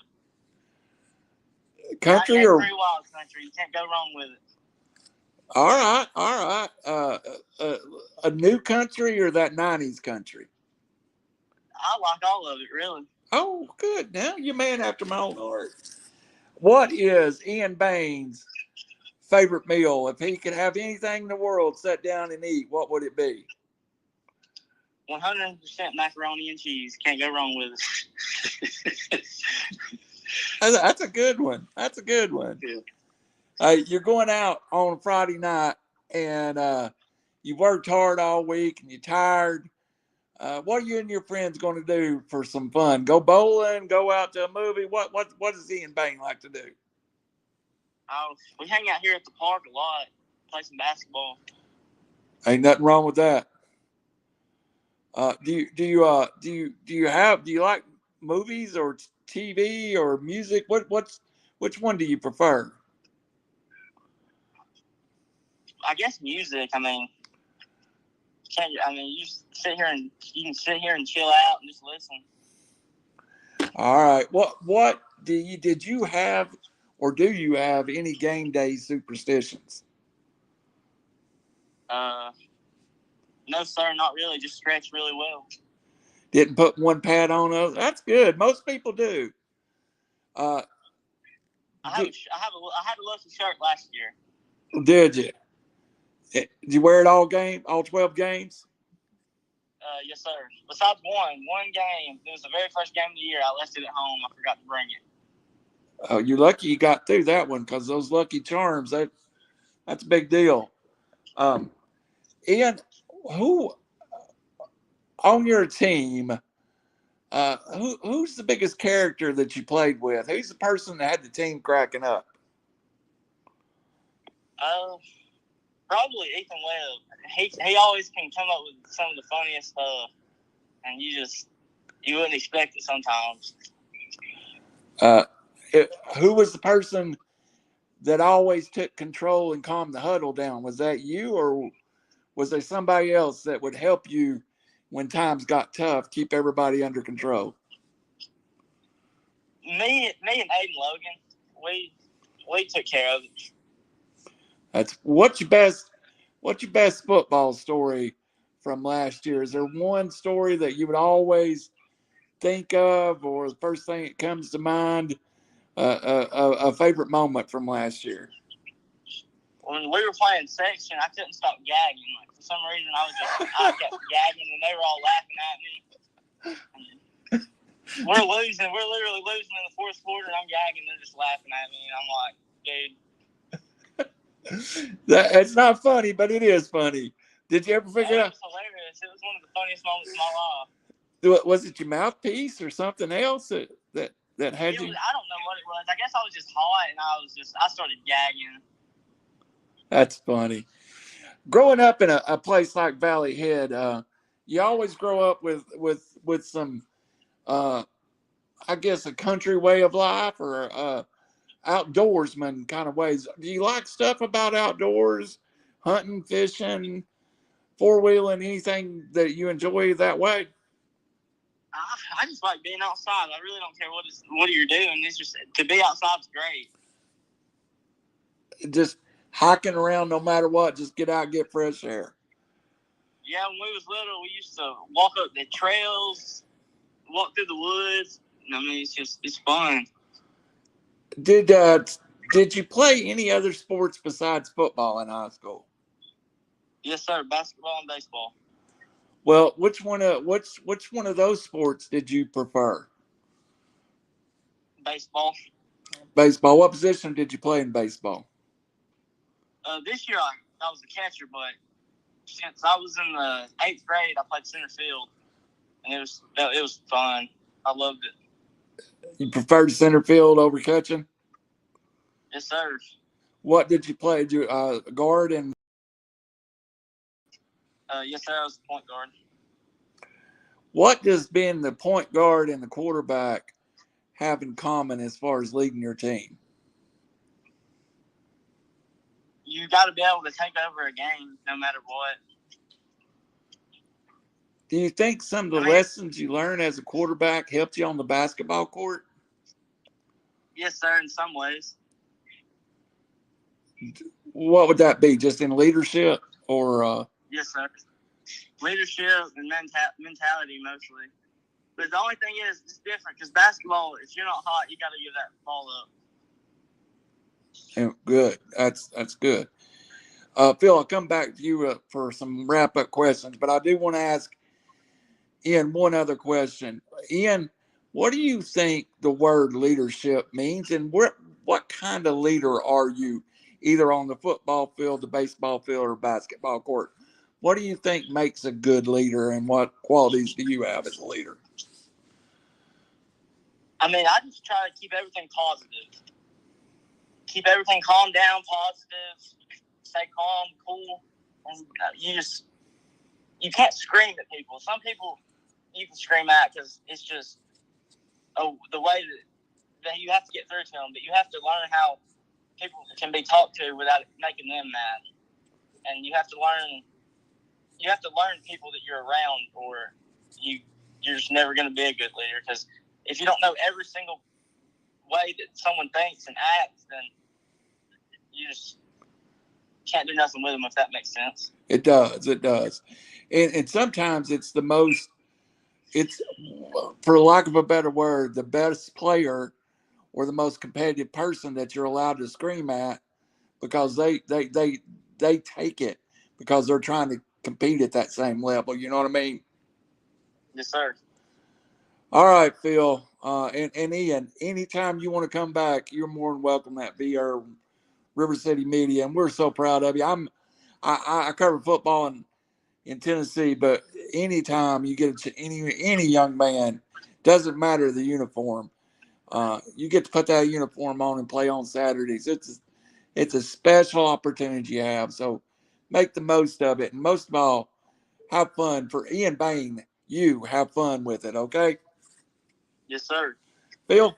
Country or wild country. You can't go wrong with it. all right. A new country or that 90s country? I like all of it, really. Oh, good. Now you're a man after my own heart. What is Eian Bain's favorite meal? If he could have anything in the world, sit down and eat, what would it be? 100% macaroni and cheese. Can't go wrong with it. That's a good one. Yeah. You're going out on Friday night, and you worked hard all week, and you're tired. What are you and your friends going to do for some fun? Go bowling? Go out to a movie? What does Eian Bain like to do? We hang out here at the park a lot. Play some basketball. Ain't nothing wrong with that. Do you like movies or TV or music? Which one do you prefer? I guess music. I mean, you can sit here and chill out and just listen. All right. What did you have, or do you have any game day superstitions? No, sir, not really. Just stretch really well. Didn't put one pad on us. That's good. Most people do. I had a lucky shirt last year. Did you? Did you wear it all 12 games? Yes, sir. Besides one game. It was the very first game of the year. I left it at home. I forgot to bring it. Oh, you're lucky you got through that one, because those Lucky Charms, that's a big deal. Eian, who on your team, who's the biggest character that you played with? Who's the person that had the team cracking up? Probably Ethan Webb. He always can come up with some of the funniest stuff, and you wouldn't expect it sometimes. Who was the person that always took control and calmed the huddle down? Was that you, or was there somebody else that would help you when times got tough, keep everybody under control? Me and Aiden Logan, we took care of it. What's your best football story from last year? Is there one story that you would always think of, or the first thing that comes to mind, a favorite moment from last year? When we were playing section, I couldn't stop gagging. Like, for some reason, I kept gagging, and they were all laughing at me. We're losing. We're literally losing in the fourth quarter, and I'm gagging. They're just laughing at me, and I'm like, dude. It's not funny, but it is funny. Did you ever figure out? It was hilarious. It was one of the funniest moments of my life. Was it your mouthpiece or something else that had you? I don't know what it was. I guess I was just hot, and I started gagging. That's funny. Growing up in a place like Valley Head, you always grow up with some, I guess, a country way of life, or outdoorsman kind of ways. Do you like stuff about outdoors, hunting, fishing, four-wheeling, anything that you enjoy that way? I just like being outside. I really don't care what you're doing. It's just, to be outside is great. Just hiking around no matter what, just get out and get fresh air. Yeah, when we was little, we used to walk up the trails, walk through the woods. I mean, it's fun. Did you play any other sports besides football in high school? Yes, sir. Basketball and baseball. Well, which one of those sports did you prefer? Baseball. Baseball. What position did you play in baseball? This year I was a catcher, but since I was in the 8th grade, I played center field, and it was fun. I loved it. You preferred center field over catching? Yes, sir. What did you play? Did you guard and? Yes, sir. I was the point guard. What does being the point guard and the quarterback have in common as far as leading your team? You got to be able to take over a game no matter what. Do you think some of the lessons you learned as a quarterback helped you on the basketball court? Yes, sir, in some ways. What would that be? Just in leadership or? Yes, sir. Leadership and mentality mostly. But the only thing is, it's different because basketball, if you're not hot, you got to give that ball up. Yeah, good. That's good. Phil, I'll come back to you for some wrap-up questions, but I do want to ask Ian one other question. Ian, what do you think the word leadership means, and what kind of leader are you, either on the football field, the baseball field, or basketball court? What do you think makes a good leader, and what qualities do you have as a leader? I mean, I just try to keep everything positive. Keep everything calm down, positive. Stay calm, cool, and you can't scream at people. Some people you can scream at because it's just the way that you have to get through to them. But you have to learn how people can be talked to without making them mad, and you have to learn people that you're around, or you're just never going to be a good leader. Because if you don't know every single way that someone thinks and acts, then you just can't do nothing with them, if that makes sense. It does. And sometimes it's for lack of a better word, the best player or the most competitive person that you're allowed to scream at, because they take it because they're trying to compete at that same level. You know what I mean? Yes, sir. All right, Phil. And Ian, anytime you want to come back, you're more than welcome at VR River City Media, and we're so proud of you. I cover football in Tennessee, but anytime you get any young man, doesn't matter the uniform, you get to put that uniform on and play on Saturdays. It's a special opportunity you have, so make the most of it, and most of all, have fun. For Eian Bain, you have fun with it, okay? Yes, sir. Phil?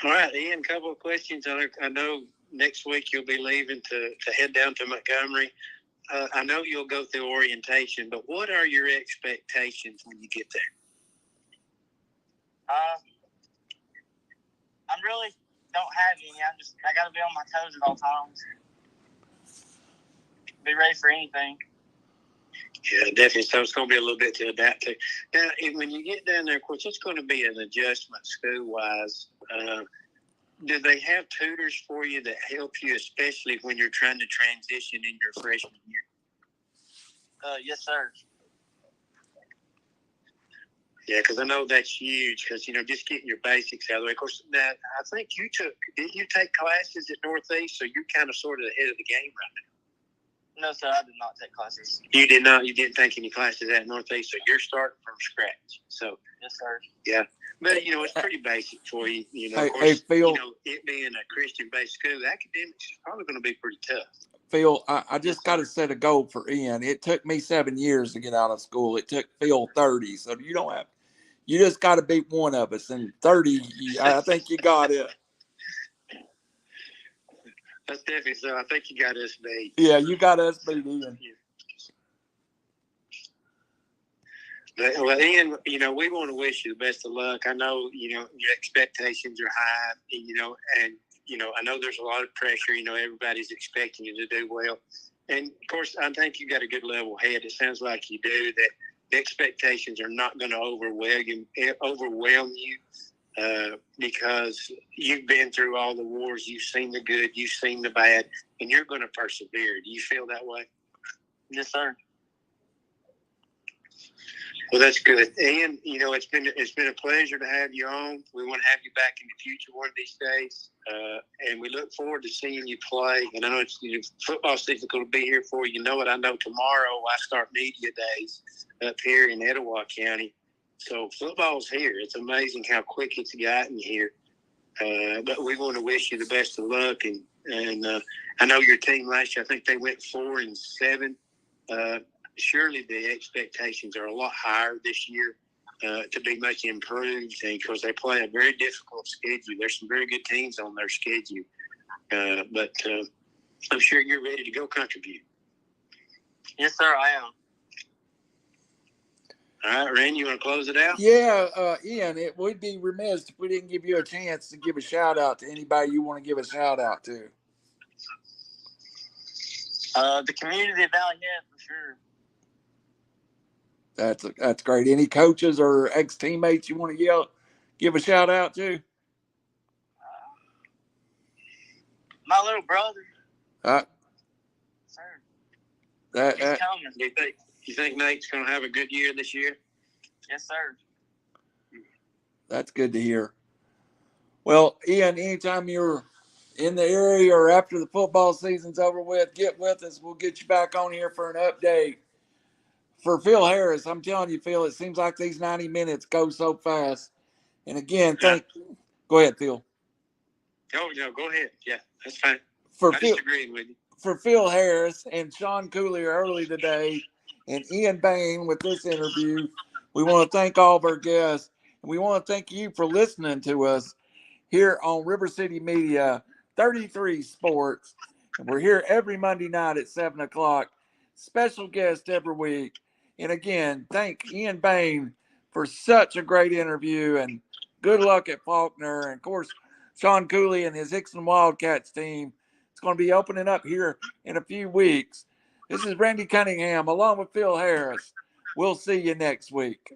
All right, Ian, a couple of questions. I know next week you'll be leaving to head down to Montgomery. I know you'll go through orientation, but what are your expectations when you get there? I really don't have any. I got to be on my toes at all times. Be ready for anything. Yeah, definitely. So it's going to be a little bit to adapt to. Now, when you get down there, of course, it's going to be an adjustment school-wise. Do they have tutors for you that help you, especially when you're trying to transition in your freshman year? Yes, sir. Yeah, because I know that's huge. Because just getting your basics out of the way. Of course, now I think didn't you take classes at Northeast? So you're kind of sort of ahead of the game right now. No, sir, I did not take classes. You did not. You didn't take any classes at Northeast, so you're starting from scratch. So yes, sir. Yeah. But, it's pretty basic for you. Of course, hey, Phil, it being a Christian-based school, academics is probably going to be pretty tough. Phil, I just got to set a goal for Ian. It took me 7 years to get out of school. It took Phil 30. So you just got to beat one of us. And 30, I think you got it. That's definitely so. I think you got us beat. Yeah, you got us beat, Ian. Well, Ian, we want to wish you the best of luck. I know, your expectations are high, and I know there's a lot of pressure. Everybody's expecting you to do well. And, of course, I think you got a good level head. It sounds like you do, that the expectations are not going to overwhelm you because you've been through all the wars. You've seen the good. You've seen the bad, and you're going to persevere. Do you feel that way? Yes, sir. Well, that's good. Ian, it's been a pleasure to have you on. We want to have you back in the future one of these days. And we look forward to seeing you play. And I know football season going to be here for you. I know tomorrow I start media days up here in Etowah County. So football's here. It's amazing how quick it's gotten here. But we want to wish you the best of luck. And I know your team last year, I think they went 4-7. Surely the expectations are a lot higher this year to be much improved, because they play a very difficult schedule. There's some very good teams on their schedule, but I'm sure you're ready to go contribute. Yes, sir, I am. All right, Randy, you want to close it out? Yeah, Ian, it would be remiss if we didn't give you a chance to give a shout out to anybody you want to give a shout out to. The community of Valiant, for sure. That's great. Any coaches or ex teammates you want to give a shout out to? My little brother. Sir. He's coming. Do you think Nate's going to have a good year this year? Yes, sir. That's good to hear. Well, Ian, anytime you're in the area or after the football season's over with, get with us. We'll get you back on here for an update. For Phil Harris, I'm telling you, Phil, it seems like these 90 minutes go so fast. And again, go ahead, Phil. Oh, no, go ahead. Yeah, that's fine. I just agreed with you. For Phil Harris and Shawn Cooley early today, and Eian Bain with this interview, we want to thank all of our guests. And we want to thank you for listening to us here on River City Media 33 Sports. And we're here every Monday night at 7 o'clock. Special guest every week. And again, thank Eian Bain for such a great interview, and good luck at Faulkner. And of course, Shawn Cooley and his Hixson Wildcats team. It's going to be opening up here in a few weeks. This is Randy Cunningham along with Phil Harris. We'll see you next week.